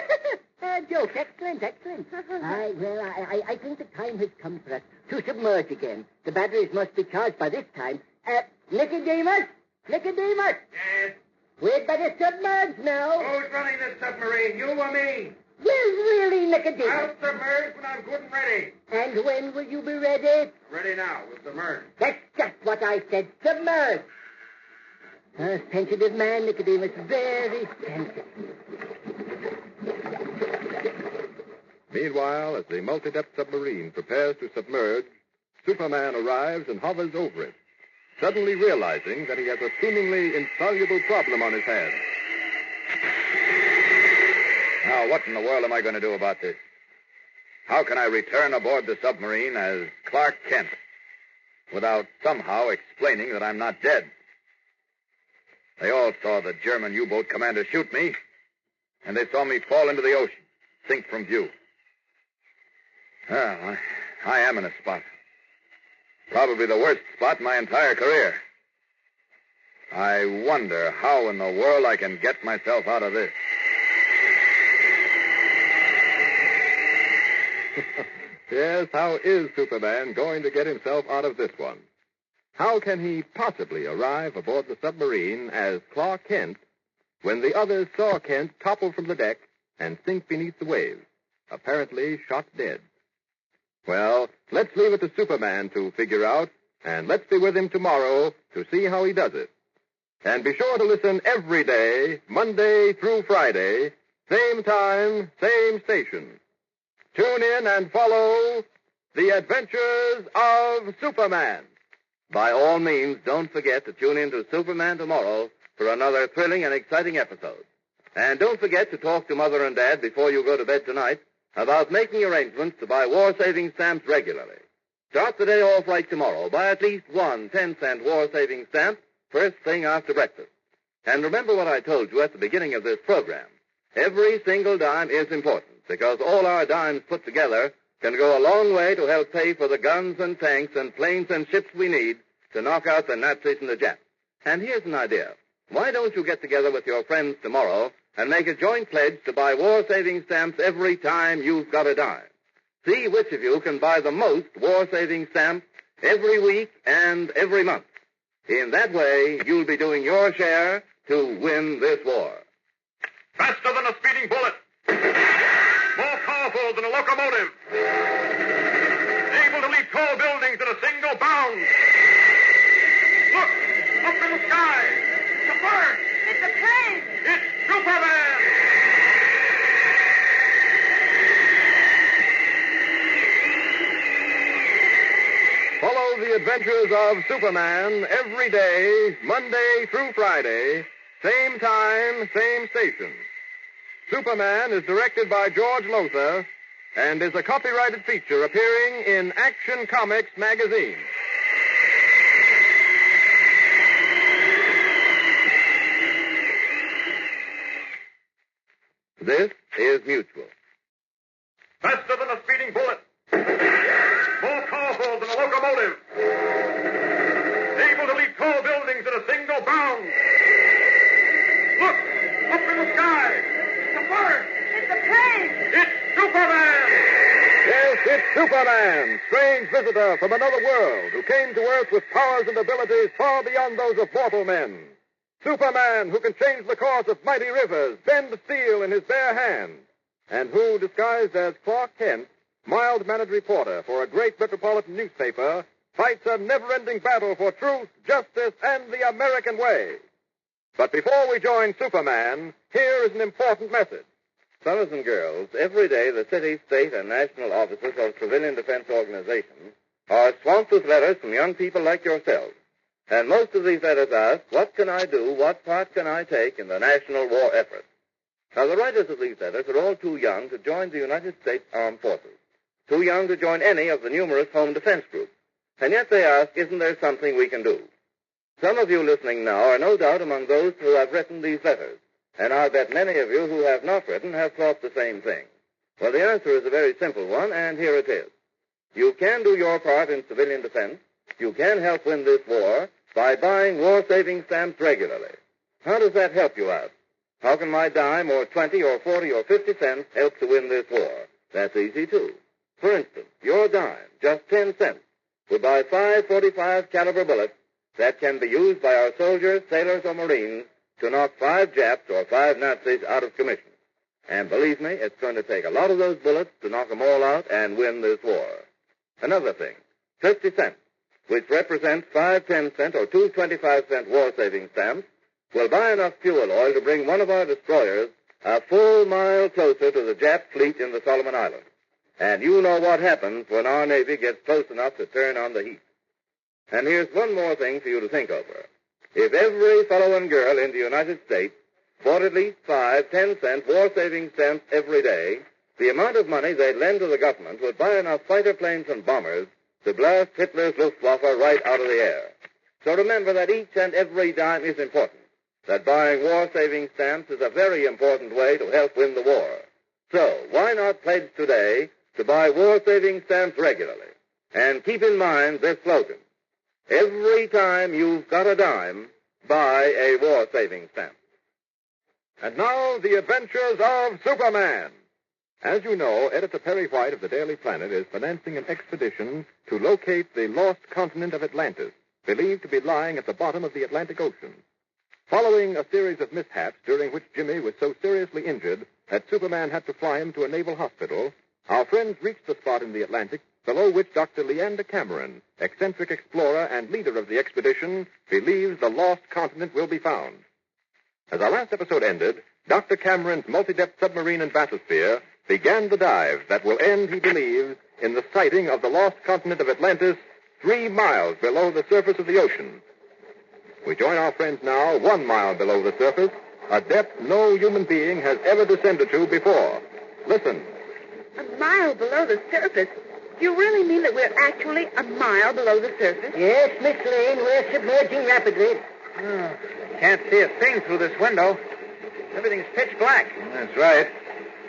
Joke. Excellent. I think the time has come for us to submerge again. The batteries must be charged by this time. Nicodemus? Yes? We'd better submerge now. Who's running this submarine, you or me? Well, really, Nicodemus. I'll submerge when I'm good and ready. And when will you be ready? Ready now. We'll submerge. That's just what I said. Submerge. A sensitive man, Nicodemus. Very sensitive. Meanwhile, as the multi-depth submarine prepares to submerge, Superman arrives and hovers over it, suddenly realizing that he has a seemingly insoluble problem on his hands. Now, what in the world am I going to do about this? How can I return aboard the submarine as Clark Kent without somehow explaining that I'm not dead? They all saw the German U-boat commander shoot me, and they saw me fall into the ocean, sink from view. Well, I am in a spot. Probably the worst spot in my entire career. I wonder how in the world I can get myself out of this. Yes, how is Superman going to get himself out of this one? How can he possibly arrive aboard the submarine as Clark Kent when the others saw Kent topple from the deck and sink beneath the waves, apparently shot dead? Well, let's leave it to Superman to figure out, and let's be with him tomorrow to see how he does it. And be sure to listen every day, Monday through Friday, same time, same station. Tune in and follow The Adventures of Superman. By all means, don't forget to tune in to Superman tomorrow for another thrilling and exciting episode. And don't forget to talk to Mother and Dad before you go to bed tonight about making arrangements to buy war-saving stamps regularly. Start the day off right tomorrow. Buy at least one 10-cent war-saving stamp first thing after breakfast. And remember what I told you at the beginning of this program. Every single dime is important because all our dimes put together can go a long way to help pay for the guns and tanks and planes and ships we need to knock out the Nazis and the Japs. And here's an idea. Why don't you get together with your friends tomorrow and make a joint pledge to buy war-saving stamps every time you've got a dime? See which of you can buy the most war-saving stamps every week and every month. In that way, you'll be doing your share to win this war. Faster than a speeding bullet. More powerful than a locomotive. Able to leap tall buildings at a single bound. Look, up in the sky. It's a bird. It's a plane. It's Superman. Follow the adventures of Superman every day, Monday through Friday, same time, same station. Superman is directed by George Lothar and is a copyrighted feature appearing in Action Comics magazine. This is Mutual. Faster than a speeding bullet. More powerful than a locomotive. Able to leap tall buildings at a single bound. Look, up in the sky. It's a bird. It's a plane. It's Superman. Yes, it's Superman, strange visitor from another world who came to Earth with powers and abilities far beyond those of mortal men. Superman, who can change the course of mighty rivers, bend steel in his bare hand, and who, disguised as Clark Kent, mild-mannered reporter for a great metropolitan newspaper, fights a never-ending battle for truth, justice, and the American way. But before we join Superman, here is an important message. Fellows and girls, every day the city, state, and national offices of civilian defense organizations are swamped with letters from young people like yourselves. And most of these letters ask, what can I do, what part can I take in the national war effort? Now, the writers of these letters are all too young to join the United States Armed Forces, too young to join any of the numerous home defense groups. And yet they ask, isn't there something we can do? Some of you listening now are no doubt among those who have written these letters, and I bet many of you who have not written have thought the same thing. Well, the answer is a very simple one, and here it is. You can do your part in civilian defense. You can help win this war by buying war-saving stamps regularly. How does that help you out? How can my dime or 20 or 40 or 50 cents help to win this war? That's easy, too. For instance, your dime, just 10 cents, would buy 5 .45 caliber bullets that can be used by our soldiers, sailors, or Marines to knock 5 Japs or 5 Nazis out of commission. And believe me, it's going to take a lot of those bullets to knock them all out and win this war. Another thing, 50 cents, which represents 5 10-cent or 2 25-cent war-saving stamps, will buy enough fuel oil to bring one of our destroyers a full mile closer to the Jap fleet in the Solomon Islands. And you know what happens when our Navy gets close enough to turn on the heat. And here's one more thing for you to think over. If every fellow and girl in the United States bought at least 5 10-cent war-saving stamps every day, the amount of money they'd lend to the government would buy enough fighter planes and bombers to blast Hitler's Luftwaffe right out of the air. So remember that each and every dime is important, that buying war-saving stamps is a very important way to help win the war. So why not pledge today to buy war-saving stamps regularly? And keep in mind this slogan: every time you've got a dime, buy a war-saving stamp. And now, the adventures of Superman. As you know, Editor Perry White of the Daily Planet is financing an expedition to locate the lost continent of Atlantis, believed to be lying at the bottom of the Atlantic Ocean. Following a series of mishaps during which Jimmy was so seriously injured that Superman had to fly him to a naval hospital, our friends reached the spot in the Atlantic below which Dr. Leander Cameron, eccentric explorer and leader of the expedition, believes the lost continent will be found. As our last episode ended, Dr. Cameron's multi-depth submarine and bathysphere began the dive that will end, he believes, in the sighting of the lost continent of Atlantis 3 miles below the surface of the ocean. We join our friends now 1 mile below the surface, a depth no human being has ever descended to before. Listen. A mile below the surface? Do you really mean that we're actually a mile below the surface? Yes, Miss Lane, we're submerging rapidly. Oh, can't see a thing through this window. Everything's pitch black. That's right.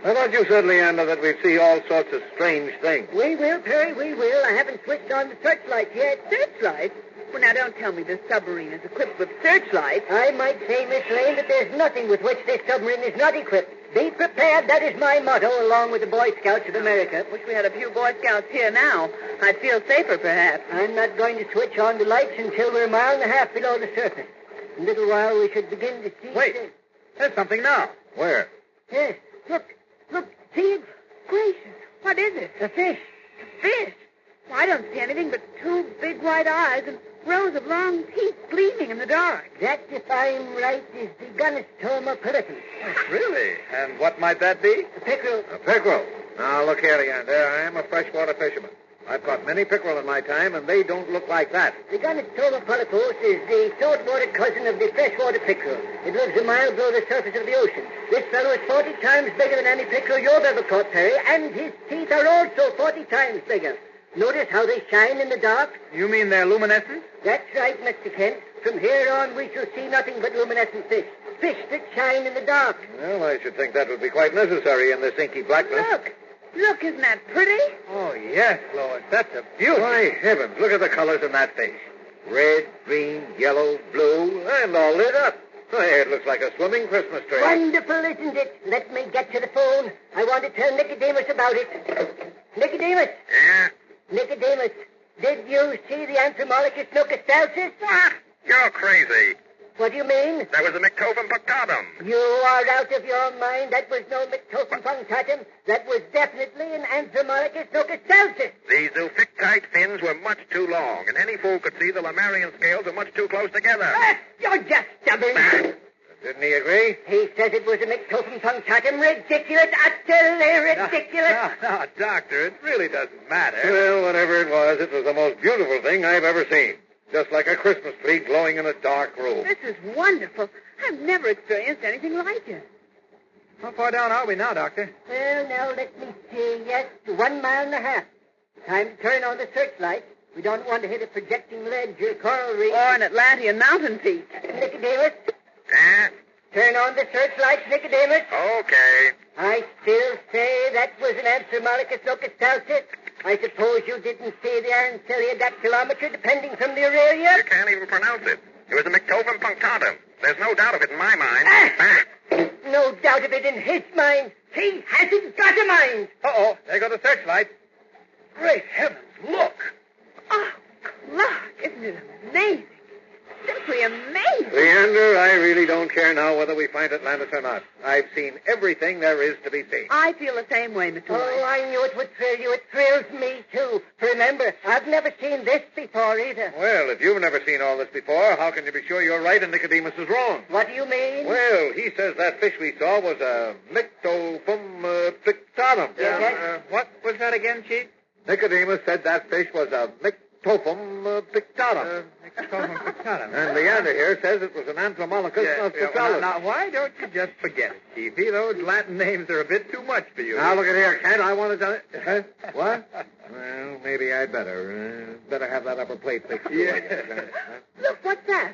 I thought you said, Leander, that we'd see all sorts of strange things. We will, Perry, we will. I haven't switched on the searchlight yet. Searchlights? Well, now, don't tell me this submarine is equipped with searchlights. I might say, Miss Lane, that there's nothing with which this submarine is not equipped. Be prepared, that is my motto, along with the Boy Scouts of America. Wish we had a few Boy Scouts here now. I'd feel safer, perhaps. I'm not going to switch on the lights until we're 1.5 miles below the surface. In a little while, we should begin to see... Wait, there's something now. Where? Yes, look, see it? Gracious, what is it? A fish. A fish? Well, I don't see anything but 2 big white eyes and rows of long teeth gleaming in the dark. That, if I'm right, is the Gonostoma pelican. Really? And what might that be? A pickerel. A pickerel. Now, look here, Leander. I am a freshwater fisherman. I've caught many pickerel in my time, and they don't look like that. The Gonostoma polypus is the saltwater cousin of the freshwater pickerel. It lives a mile below the surface of the ocean. This fellow is 40 times bigger than any pickerel you've ever caught, Perry, and his teeth are also 40 times bigger. Notice how they shine in the dark? You mean they're luminescent? That's right, Mr. Kent. From here on, we shall see nothing but luminescent fish. Fish that shine in the dark. Well, I should think that would be quite necessary in this inky blackness. Look, isn't that pretty? Oh, yes, Lois. That's a beauty. My heavens, look at the colors in that fish. Red, green, yellow, blue, and all lit up. Why, it looks like a swimming Christmas tree. Wonderful, isn't it? Let me get to the phone. I want to tell Nicodemus about it. Nicodemus! Yeah? Nicodemus, did you see the Anthropomorphus Nocastalsis? What? You're crazy. What do you mean? That was a Mictophum punctatum. You are out of your mind. That was no Mictophum punctatum. That was definitely an Anthropomorphus Nocastalsis. These zoophictite fins were much too long, and any fool could see the Lamarian scales are much too close together. You're just stubborn. Didn't he agree? He says it was a Mictophum punctatum. Ridiculous, utterly ridiculous. No, Doctor, it really doesn't matter. Well, whatever it was the most beautiful thing I've ever seen. Just like a Christmas tree glowing in a dark room. This is wonderful. I've never experienced anything like it. How far down are we now, Doctor? Well, now, let me see. Yes, 1.5 miles. Time to turn on the searchlight. We don't want to hit a projecting ledge or coral reef. Or an Atlantean mountain peak. Nicodemus, Eh? turn on the searchlights, Nicodemus. Okay. I still say that was an Anthropomorphus Nocastalsis. I suppose you didn't see the anceliodactylometer depending from the Aurelia? You can't even pronounce it. It was a Mictophum punctatum. There's no doubt of it in my mind. No doubt of it in his mind. He hasn't got a mind. Uh-oh, there go the searchlight. Great heavens, look. Oh, Clark, isn't it amazing? Simply amazing. Leander, I really don't care now whether we find Atlantis or not. I've seen everything there is to be seen. I feel the same way, Mr. White. Oh, I knew it would thrill you. It thrills me, too. Remember, I've never seen this before, either. Well, if you've never seen all this before, how can you be sure you're right and Nicodemus is wrong? What do you mean? Well, he says that fish we saw was a Myctophum pictatum. What was that again, Chief? Nicodemus said that fish was a Myctophum pictatum. And Leander here says it was an Anthromolycus australis. Now, why don't you just forget it, Chiefy? Those Latin names are a bit too much for you. Now, look at here, Kent. I want to tell you. What? Well, maybe I'd better. Better have that upper plate fixed. Yeah. Look, what's that?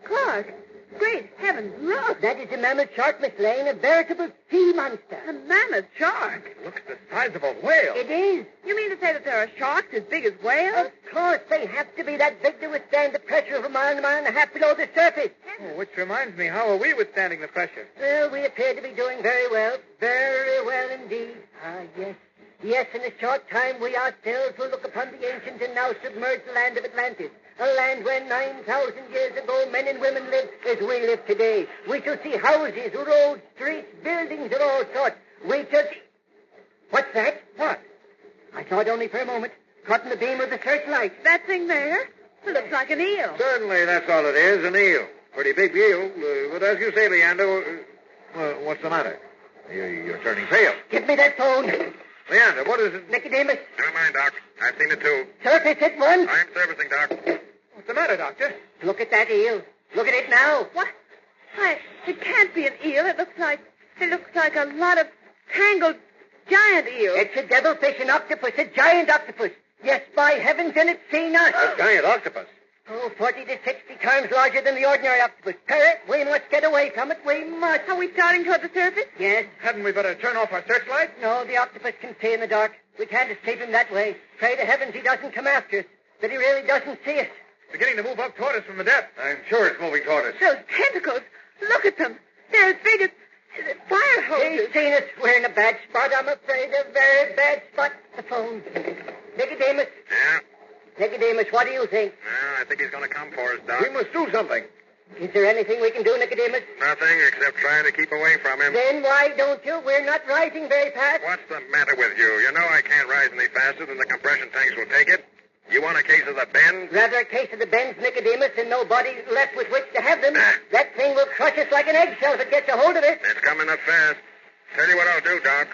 Clark. Great heavens, look. That is a mammoth shark, Miss Lane, a veritable sea monster. A mammoth shark. Looks the size of a whale. It is. You mean to say that there are sharks as big as whales? Of course, they have to be that big to withstand the pressure of a mile and a half below the surface. Oh, which reminds me, how are we withstanding the pressure? Well, we appear to be doing very well. Very well indeed. Ah, yes. Yes, in a short time we ourselves will look upon the ancient and now submerged land of Atlantis. A land where 9,000 years ago men and women lived as we live today. We shall see houses, roads, streets, buildings of all sorts. We shall see... What's that? What? I saw it only for a moment. Caught in the beam of the searchlight. That thing there? It looks like an eel. Certainly, that's all it is, an eel. Pretty big eel. But as you say, Leander, what's the matter? You're turning pale. Give me that phone. Leander, what is it? Nicodemus. Never mind, Doc. I've seen it, too. Surface at once. I'm servicing, Doc. What's the matter, Doctor? Look at that eel. Look at it now. What? Why, it can't be an eel. It looks like a lot of tangled giant eels. It's a devilfish, an octopus, a giant octopus. Yes, by heavens, and it's seen us. A giant octopus. Oh, 40 to 60 times larger than the ordinary octopus. Parrot, we must get away from it. We must. Are we starting toward the surface? Yes. Hadn't we better turn off our searchlight? No, the octopus can see in the dark. We can't escape him that way. Pray to heavens he doesn't come after us, that he really doesn't see us. Beginning to move up toward us from the depth. I'm sure it's moving toward us. Those tentacles. Look at them. They're as big as fire hoses. He's seen us. We're in a bad spot, I'm afraid. A very bad spot. The phone. Nicodemus. Yeah? Nicodemus, what do you think? Well, I think he's going to come for us, Doc. We must do something. Is there anything we can do, Nicodemus? Nothing except trying to keep away from him. Then why don't you? We're not rising very fast. What's the matter with you? You know I can't rise any faster than the compression tanks will take it. You want a case of the bends? Rather a case of the bends, Nicodemus, and no body left with which to have them. That thing will crush us like an eggshell if it gets a hold of it. It's coming up fast. Tell you what I'll do, Doc.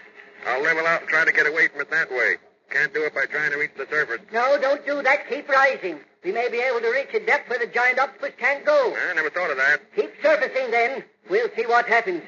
I'll level out and try to get away from it that way. Can't do it by trying to reach the surface. No, don't do that. Keep rising. We may be able to reach a depth where the giant octopus can't go. I never thought of that. Keep surfacing, then. We'll see what happens.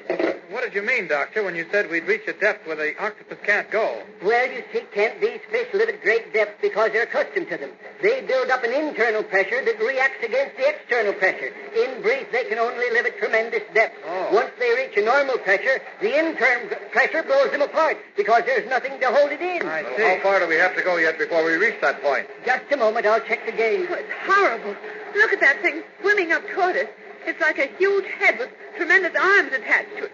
What did you mean, Doctor, when you said we'd reach a depth where the octopus can't go? Well, you see, Kent, these fish live at great depths because they're accustomed to them. They build up an internal pressure that reacts against the external pressure. In brief, they can only live at tremendous depths. Oh. Once they reach a normal pressure, the internal pressure blows them apart because there's nothing to hold it in. I see. How far do we have to go yet before we reach that point? Just a moment, I'll check the gauge. Oh, it's horrible. Look at that thing swimming up toward us. It's like a huge head with tremendous arms attached to it.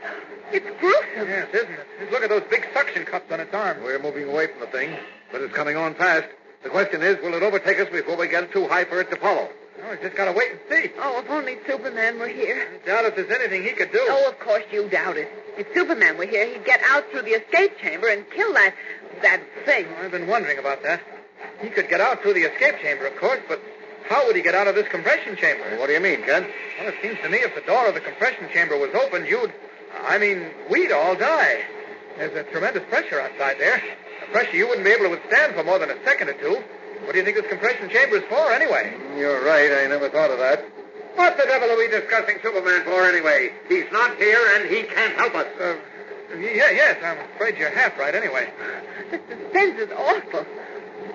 It's gruesome. Yes, isn't it? Look at those big suction cups on its arms. We're moving away from the thing, but it's coming on fast. The question is, will it overtake us before we get too high for it to follow? Oh, we just got to wait and see. Oh, if only Superman were here. I doubt if there's anything he could do. Oh, of course you doubt it. If Superman were here, he'd get out through the escape chamber and kill that thing. I've been wondering about that. He could get out through the escape chamber, of course, but how would he get out of this compression chamber? What do you mean, Ken? Well, it seems to me if the door of the compression chamber was open, we'd all die. There's a tremendous pressure outside there. A pressure you wouldn't be able to withstand for more than a second or two. What do you think this compression chamber is for, anyway? You're right. I never thought of that. What the devil are we discussing Superman for, anyway? He's not here, and he can't help us. Yes, I'm afraid you're half right, anyway. The suspense is awful.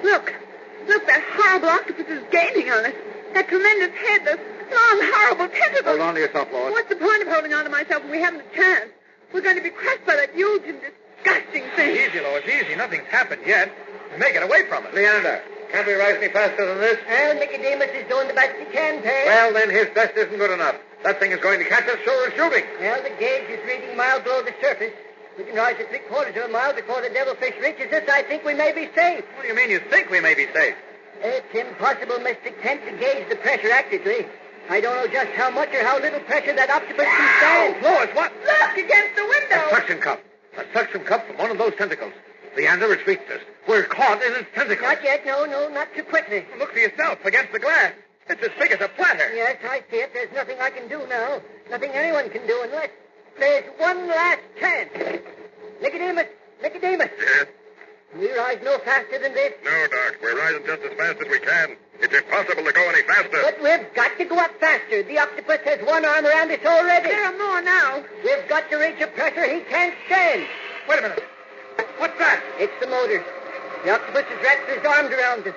Look, that horrible octopus is gaining on us. That tremendous head, those long, horrible tentacles. Hold on to yourself, Lois. What's the point of holding on to myself when we haven't a chance? We're going to be crushed by that huge and disgusting thing. Easy, Lois, easy. Nothing's happened yet. We may get away from it. Leander, can't we rise any faster than this? Well, Nicodemus is doing the best he can, Perry. Well, then his best isn't good enough. That thing is going to catch us sure as shooting. Well, the gauge is reading a mile below the surface. We can rise at 3/4 of a mile before the devilfish reaches us. I think we may be safe. What do you mean you think we may be safe? It's impossible, Mr. Kent, to gauge the pressure accurately. I don't know just how much or how little pressure that octopus can stand. Lois, what? Look, against the window. A suction cup. A suction cup from one of those tentacles. Leander, it's reached us. We're caught in its tentacles. Not yet. No, not too quickly. Look for yourself against the glass. It's as big as a platter. Yes, I see it. There's nothing I can do now. Nothing anyone can do unless there's one last chance. Nicodemus. Yes? We rise no faster than this. No, Doc. We're rising just as fast as we can. It's impossible to go any faster. But we've got to go up faster. The octopus has one arm around us already. There are more now. We've got to reach a pressure he can't stand. Wait a minute. What's that? It's the motor. The octopus has wrapped his arms around us.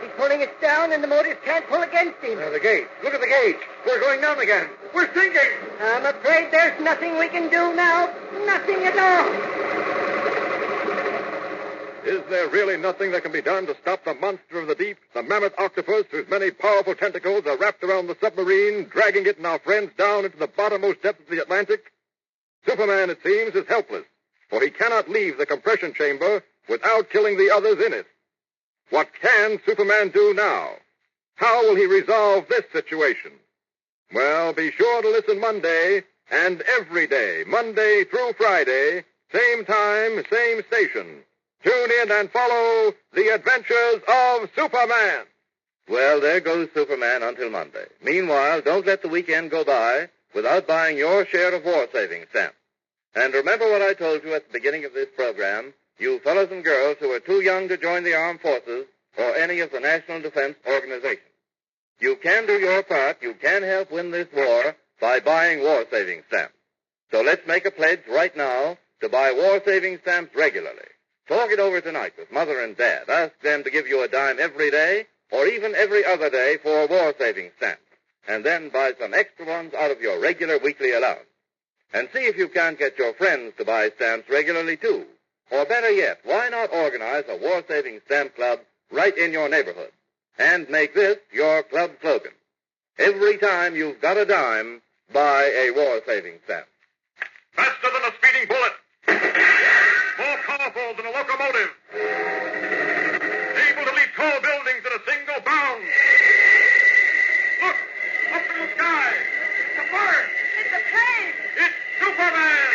He's pulling us down, and the motors can't pull against him. The gauge. Look at the gauge. We're going down again. We're sinking. I'm afraid there's nothing we can do now. Nothing at all. Is there really nothing that can be done to stop the monster of the deep, the mammoth octopus whose many powerful tentacles are wrapped around the submarine, dragging it and our friends down into the bottommost depths of the Atlantic? Superman, it seems, is helpless, for he cannot leave the compression chamber without killing the others in it. What can Superman do now? How will he resolve this situation? Well, be sure to listen Monday and every day, Monday through Friday, same time, same station. Tune in and follow the adventures of Superman. Well, there goes Superman until Monday. Meanwhile, don't let the weekend go by without buying your share of war-saving stamps. And remember what I told you at the beginning of this program, you fellows and girls who are too young to join the armed forces or any of the national defense organizations. You can do your part. You can help win this war by buying war-saving stamps. So let's make a pledge right now to buy war-saving stamps regularly. Talk it over tonight with Mother and Dad. Ask them to give you a dime every day or even every other day for war-saving stamps. And then buy some extra ones out of your regular weekly allowance. And see if you can't get your friends to buy stamps regularly, too. Or better yet, why not organize a war-saving stamp club right in your neighborhood? And make this your club slogan. Every time you've got a dime, buy a war-saving stamp. Faster than a speeding bullet. More powerful than a locomotive. Able to leap tall buildings at a single bound. Look, up in the sky. It's a bird. It's a plane. It's Superman.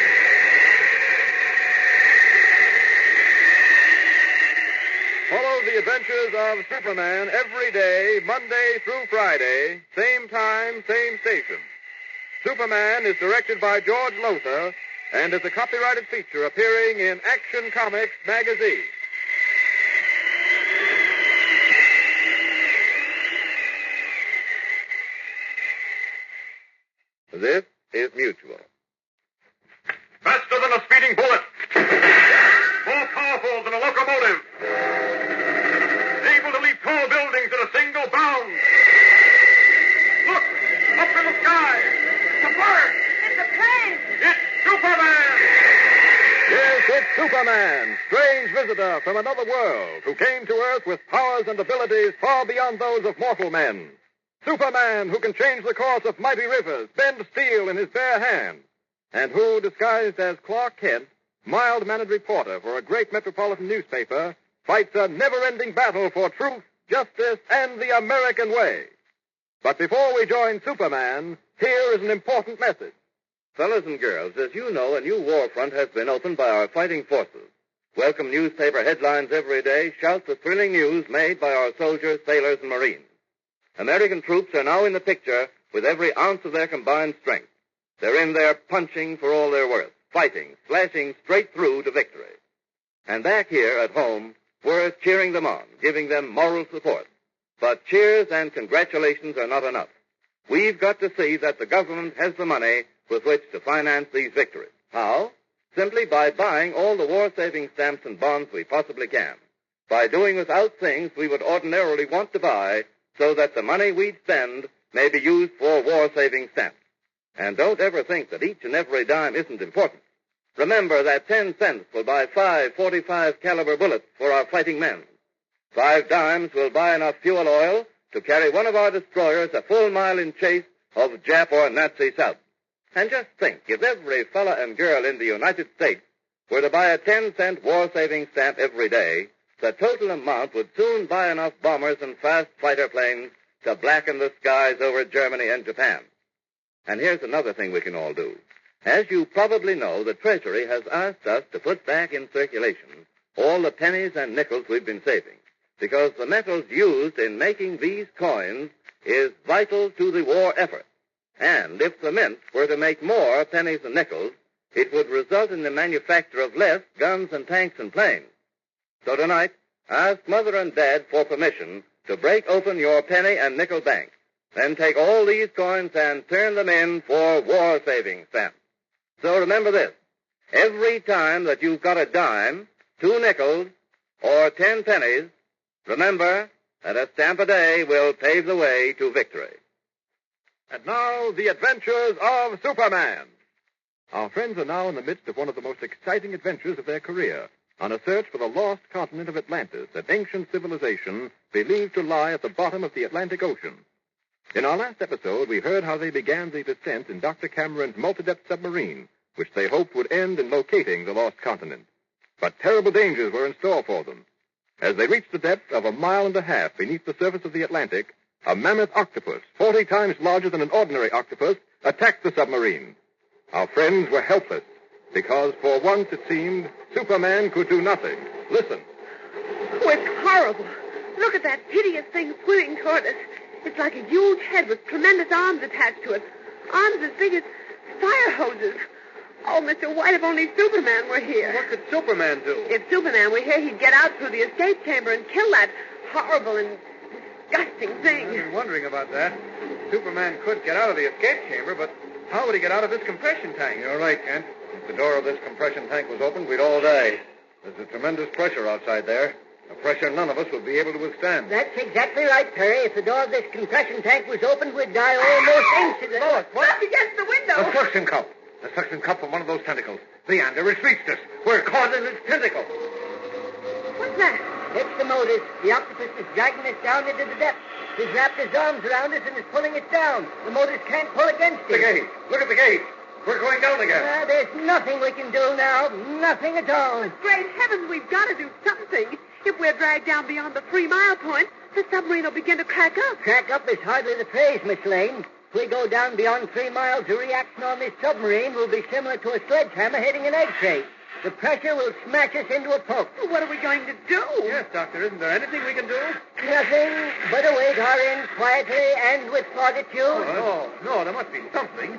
Follow the adventures of Superman every day, Monday through Friday, same time, same station. Superman is directed by George Lothar and is a copyrighted feature appearing in Action Comics magazine. This is Mutual. Faster than a speeding bullet. More powerful than a locomotive. Able to leap tall buildings at a single bound. Look, up in the sky. It's a bird. It's a plane. It's Superman! Yes, it's Superman, strange visitor from another world who came to Earth with powers and abilities far beyond those of mortal men. Superman who can change the course of mighty rivers, bend steel in his bare hand, and who, disguised as Clark Kent, mild-mannered reporter for a great metropolitan newspaper, fights a never-ending battle for truth, justice, and the American way. But before we join Superman, here is an important message. Fellows and girls, as you know, a new war front has been opened by our fighting forces. Welcome newspaper headlines every day shout the thrilling news made by our soldiers, sailors, and Marines. American troops are now in the picture with every ounce of their combined strength. They're in there punching for all they're worth, fighting, slashing straight through to victory. And back here at home, we're cheering them on, giving them moral support. But cheers and congratulations are not enough. We've got to see that the government has the money with which to finance these victories. How? Simply by buying all the war-saving stamps and bonds we possibly can. By doing without things we would ordinarily want to buy so that the money we'd spend may be used for war-saving stamps. And don't ever think that each and every dime isn't important. Remember that 10 cents will buy 5 .45 caliber bullets for our fighting men. 5 dimes will buy enough fuel oil to carry one of our destroyers a full mile in chase of Jap or Nazi South. And just think, if every fella and girl in the United States were to buy a 10-cent war-saving stamp every day, the total amount would soon buy enough bombers and fast fighter planes to blacken the skies over Germany and Japan. And here's another thing we can all do. As you probably know, the Treasury has asked us to put back in circulation all the pennies and nickels we've been saving, because the metals used in making these coins is vital to the war effort. And if the mint were to make more pennies and nickels, it would result in the manufacture of less guns and tanks and planes. So tonight, ask Mother and Dad for permission to break open your penny and nickel bank. Then take all these coins and turn them in for war-saving stamps. So remember this. Every time that you've got a dime, 2 nickels, or 10 pennies, remember that a stamp a day will pave the way to victory. And now, the adventures of Superman. Our friends are now in the midst of one of the most exciting adventures of their career, on a search for the lost continent of Atlantis, an ancient civilization believed to lie at the bottom of the Atlantic Ocean. In our last episode, we heard how they began the descent in Dr. Cameron's multi-depth submarine, which they hoped would end in locating the lost continent. But terrible dangers were in store for them. As they reached the depth of 1.5 miles beneath the surface of the Atlantic, a mammoth octopus, 40 times larger than an ordinary octopus, attacked the submarine. Our friends were helpless, because for once it seemed Superman could do nothing. Listen. Oh, it's horrible. Look at that hideous thing swimming toward us. It's like a huge head with tremendous arms attached to it. Arms as big as fire hoses. Oh, Mr. White, if only Superman were here. What could Superman do? If Superman were here, he'd get out through the escape chamber and kill that horrible and disgusting thing. I've been wondering about that. Superman could get out of the escape chamber, but how would he get out of this compression tank? You're right, Kent. If the door of this compression tank was opened, we'd all die. There's a tremendous pressure outside there. A pressure none of us would be able to withstand. That's exactly right, Perry. If the door of this compression tank was opened, we'd die almost instantly. Lois, up against the window. A suction cup. A suction cup from one of those tentacles. Leander, it's reached us. We're caught in its tentacle. What's that? It's the motors. The octopus is dragging us down into the depths. He's wrapped his arms around us and is pulling us down. The motors can't pull against The it. gauge. Look at the gauge. We're going down again. There's nothing we can do now. Nothing at all. Great heavens, we've got to do something. If we're dragged down beyond the 3-mile point, the submarine will begin to crack up. Crack up is hardly the phrase, Miss Lane. If we go down beyond 3 miles, the reaction on this submarine will be similar to a sledgehammer hitting an egg crate. The pressure will smash us into a pulp. Well, what are we going to do? Yes, Doctor, isn't there anything we can do? Nothing but await our end quietly and with fortitude. No, there must be something.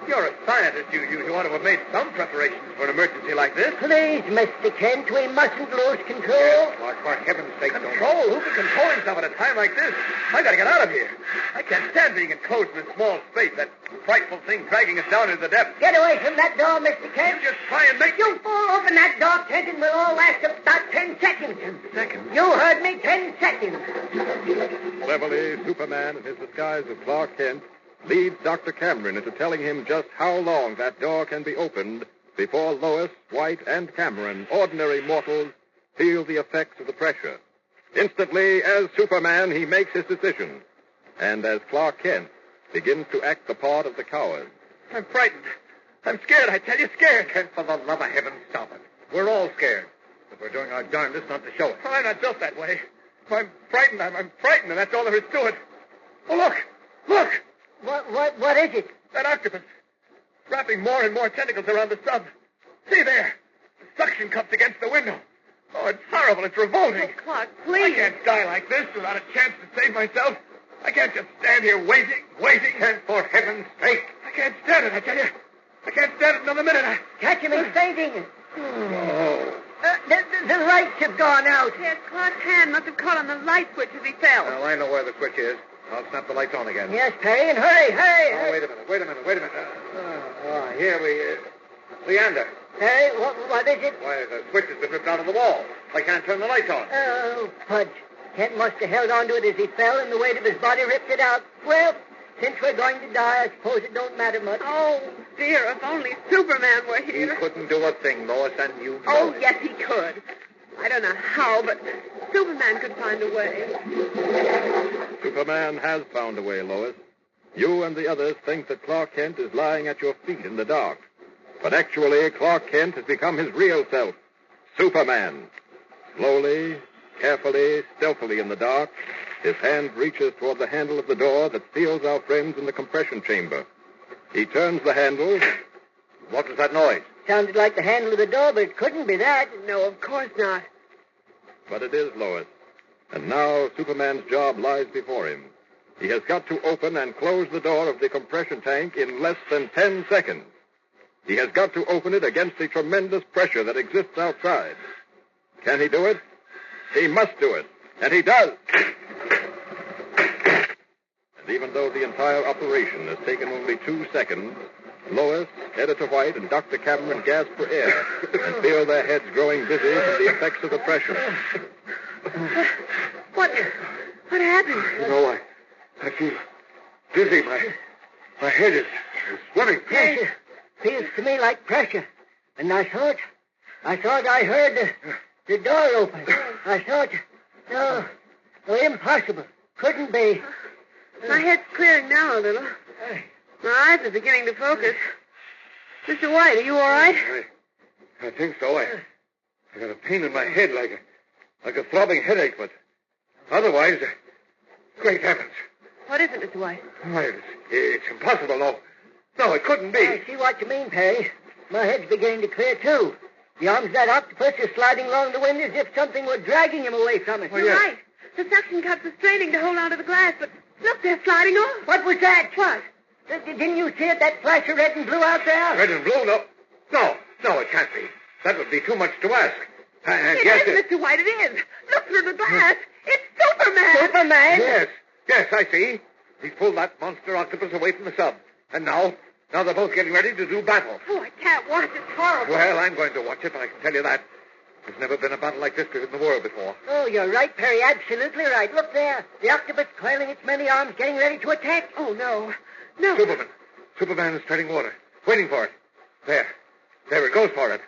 You're a scientist. You ought to have made some preparations for an emergency like this. Please, Mr. Kent, we mustn't lose control. Yes, for heaven's sake, don't. Control? Who can control himself at a time like this? I gotta get out of here. I can't stand being enclosed in a small space. That frightful thing dragging us down into the depths. Get away from that door, Mr. Kent. You just try and make... You fool, open that door, Kent, and we'll all last about 10 seconds. 10 seconds? You heard me, 10 seconds. Cleverly, Superman, in his disguise of Clark Kent, leads Dr. Cameron into telling him just how long that door can be opened before Lois, White, and Cameron, ordinary mortals, feel the effects of the pressure. Instantly, as Superman, he makes his decision. And as Clark Kent begins to act the part of the coward. I'm frightened. I'm scared, I tell you, scared. Kent, for the love of heaven, stop it. We're all scared. But we're doing our darndest not to show it. I'm not built that way. I'm frightened. I'm frightened, and that's all there is to it. Oh, look! Look! What is it? That octopus. Wrapping more and more tentacles around the sub. See there. The suction cups against the window. Oh, it's horrible. It's revolting. Oh, Clark, I please. can't die like this without a chance to save myself. I can't just stand here waiting. And for heaven's sake. I can't stand it, I tell you. I can't stand it another minute. Catch him, he's fainting. Oh. The lights have gone out. Yes, Clark's hand must have caught on the light switch as he fell. Well, I know where the switch is. I'll snap the lights on again. Yes, Perry, and hurry. Oh, wait a minute. Here Leander. Perry, what is it? Why, the switch has been ripped out of the wall. I can't turn the lights on. Oh, fudge. Kent must have held on to it as he fell, and the weight of his body ripped it out. Well, since we're going to die, I suppose it don't matter much. Oh, dear, if only Superman were He here. couldn't do a thing, Lois, and you know Oh, it. yes, he could. I don't know how, but Superman could find a way. Superman has found a way, Lois. You and the others think that Clark Kent is lying at your feet in the dark. But actually, Clark Kent has become his real self, Superman. Slowly, carefully, stealthily in the dark, His hand reaches toward the handle of the door that seals our friends in the compression chamber. He turns the handle. What was that noise? Sounded like the handle of the door, but it couldn't be that. No, of course not. But it is, Lois. And now Superman's job lies before him. He has got to open and close the door of the compression tank in less than 10 seconds. He has got to open it against the tremendous pressure that exists outside. Can he do it? He must do it. And he does. And even though the entire operation has taken only 2 seconds, Lois, Editor White, and Dr. Cameron gasp for air and feel their heads growing dizzy from the effects of the pressure. What happened? You know, I feel dizzy. My head is swimming. Pressure. Feels to me like pressure. And I thought I heard the door open. I thought, no, impossible. Couldn't be. My head's clearing now a little. My eyes are beginning to focus. Mr. White, are you all right? I think so. I got a pain in my head like a throbbing headache, but otherwise, great heavens. What is it, Mr. White? It's impossible, no. No, it couldn't be. I see what you mean, Perry. My head's beginning to clear, too. The arms of that octopus are sliding along the wind as if something were dragging him away from it. You're right. The suction cups are straining to hold onto the glass, but look, they're sliding off. What was that? What? Didn't you see it, that flash of red and blue out there? Red and blue? No, it can't be. That would be too much to ask. It is, Mr. White, it is. Look through the glass. It's Superman. Superman? Yes, I see. He pulled that monster octopus away from the sub. And now they're both getting ready to do battle. Oh, I can't watch. It's horrible. Well, I'm going to watch it, I can tell you that. There's never been a battle like this in the world before. Oh, you're right, Perry. Absolutely right. Look there. The octopus coiling its many arms, getting ready to attack. Oh, no. Superman is treading water, waiting for it. There it goes for it.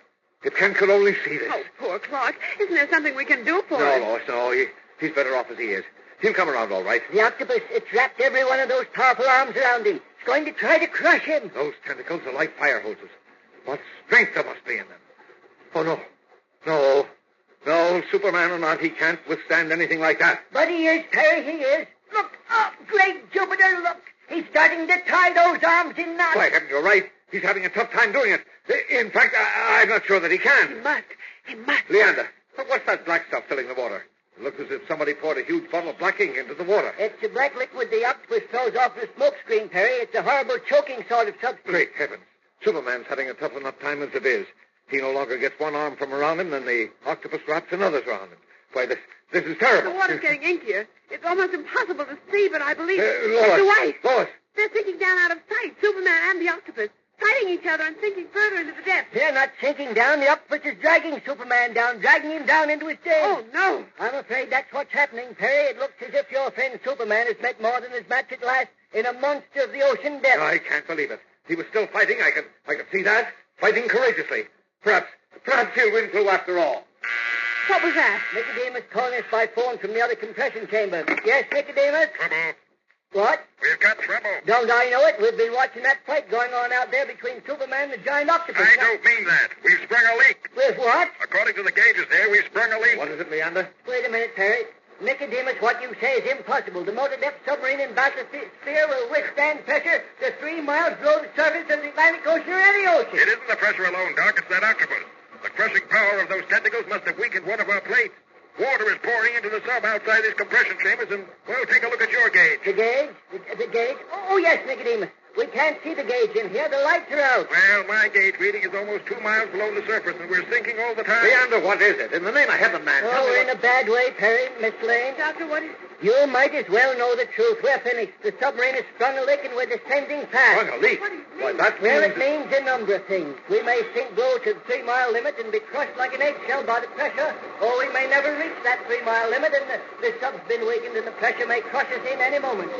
If Ken could only see this. Oh, poor Clark. Isn't there something we can do for no, him? Lois, no. He's better off as he is. He'll come around all right. The octopus, it's wrapped every one of those powerful arms around him. It's going to try to crush him. Those tentacles are like fire hoses. What strength there must be in them. Oh, no. No, Superman or not, he can't withstand anything like that. But he is, Perry, he is. Look, oh, great Jupiter, look. He's starting to tie those arms in knots. Why, Heaven, you're right. He's having a tough time doing it. In fact, I'm not sure that he can. He must. Leander, what's that black stuff filling the water? It looks as if somebody poured a huge bottle of black ink into the water. It's a black liquid the octopus throws off the smoke screen, Perry. It's a horrible choking sort of substance. Great heavens. Superman's having a tough enough time as it is. He no longer gets one arm from around him, then the octopus wraps another's around him. Why, this is terrible. The water's getting inkier. It's almost impossible to see, but I believe... Lois! Mr. White! Lois! They're sinking down out of sight, Superman and the octopus, fighting each other and sinking further into the depths. They're not sinking down. The octopus is dragging Superman down, dragging him down into his den. Oh, no. I'm afraid that's what's happening, Perry. It looks as if your friend Superman has met more than his match at last in a monster of the ocean depths. I can't believe it. He was still fighting. I can see that. Fighting courageously. Perhaps he'll win through after all. What was that? Nicodemus calling us by phone from the other compression chamber. Yes, Nicodemus? Trouble. What? We've got trouble. Don't I know it? We've been watching that fight going on out there between Superman and the giant octopus. I don't mean that. We've sprung a leak. With what? According to the gauges there, we've sprung a leak. What is it, Leander? Wait a minute, Perry. Nicodemus, what you say is impossible. The motor-depth submarine in bathysphere will withstand pressure to 3 miles below the surface of the Atlantic Ocean or any ocean. It isn't the pressure alone, Doc. It's that octopus. The crushing power of those tentacles must have weakened one of our plates. Water is pouring into the sub outside these compression chambers, and, well, take a look at your gauge. The gauge? The gauge? Oh, yes, Nicodemus. We can't see the gauge in here. The lights are out. Well, my gauge reading is almost 2 miles below the surface, and we're sinking all the time. Leander, what is it? In the name of heaven, man. Oh, we're in a bad way, Perry, Miss Lane. Doctor, what is... You might as well know the truth. We're finished. The submarine has sprung a leak, and we're descending fast. Sprung a leak? What do you mean? Why, that Well, means... it means a number of things. We may sink below to the 3-mile limit and be crushed like an eggshell by the pressure, or we may never reach that 3-mile limit, and the sub's been weakened, and the pressure may crush us in any moment.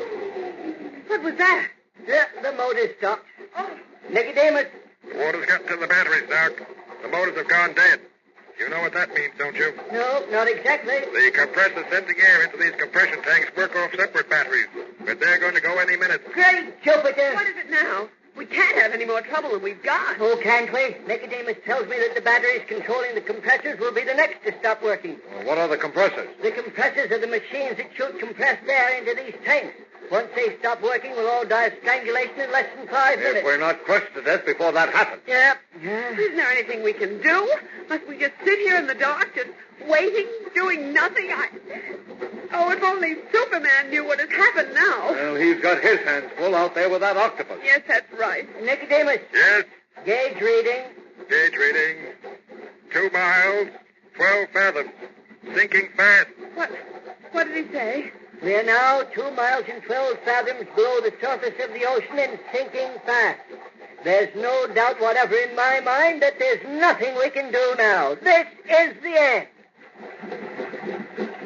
What was that? The motor stopped. Oh. Nicodemus. The water's gotten to the batteries, Doc. The motors have gone dead. You know what that means, don't you? No, not exactly. The compressors sending air into these compression tanks work off separate batteries, but they're going to go any minute. Great Jupiter! What is it now? We can't have any more trouble than we've got. Oh, can't we? Nicodemus tells me that the batteries controlling the compressors will be the next to stop working. Well, what are the compressors? The compressors are the machines that shoot compressed air into these tanks. Once they stop working, we'll all die of strangulation in less than 5 minutes. If we're not crushed to death before that happens. Yep. Isn't there anything we can do? Must we just sit here in the dark, just waiting, doing nothing? Oh, if only Superman knew what has happened now. Well, he's got his hands full out there with that octopus. Yes, that's right. Nicodemus. Yes? Gauge reading. Gauge reading. 2 miles, 12 fathoms. Sinking fast. What did he say? We are now 2 miles and 12 fathoms below the surface of the ocean and sinking fast. There's no doubt whatever in my mind that there's nothing we can do now. This is the end.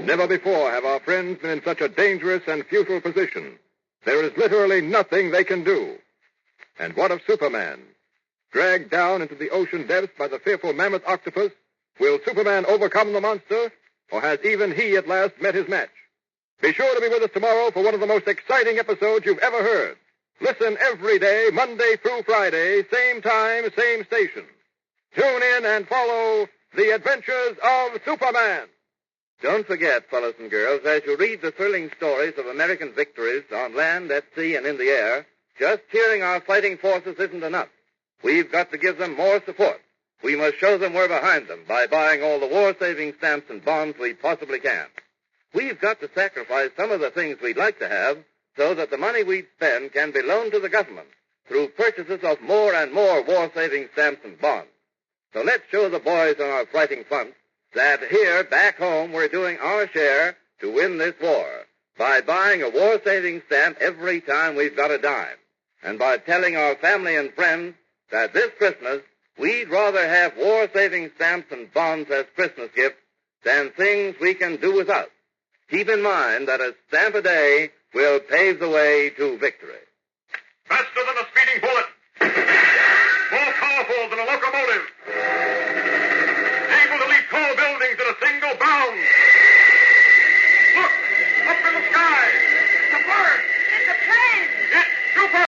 Never before have our friends been in such a dangerous and futile position. There is literally nothing they can do. And what of Superman? Dragged down into the ocean depths by the fearful mammoth octopus, will Superman overcome the monster, or has even he at last met his match? Be sure to be with us tomorrow for one of the most exciting episodes you've ever heard. Listen every day, Monday through Friday, same time, same station. Tune in and follow The Adventures of Superman. Don't forget, fellows and girls, as you read the thrilling stories of American victories on land, at sea, and in the air, just cheering our fighting forces isn't enough. We've got to give them more support. We must show them we're behind them by buying all the war-saving stamps and bonds we possibly can. We've got to sacrifice some of the things we'd like to have so that the money we spend can be loaned to the government through purchases of more and more war-saving stamps and bonds. So let's show the boys on our fighting front that here, back home, we're doing our share to win this war by buying a war-saving stamp every time we've got a dime, and by telling our family and friends that this Christmas we'd rather have war-saving stamps and bonds as Christmas gifts than things we can do without. Keep in mind that a stamp a day will pave the way to victory. Faster than a speeding bullet. More powerful than a locomotive. Able to leap tall buildings in a single bound.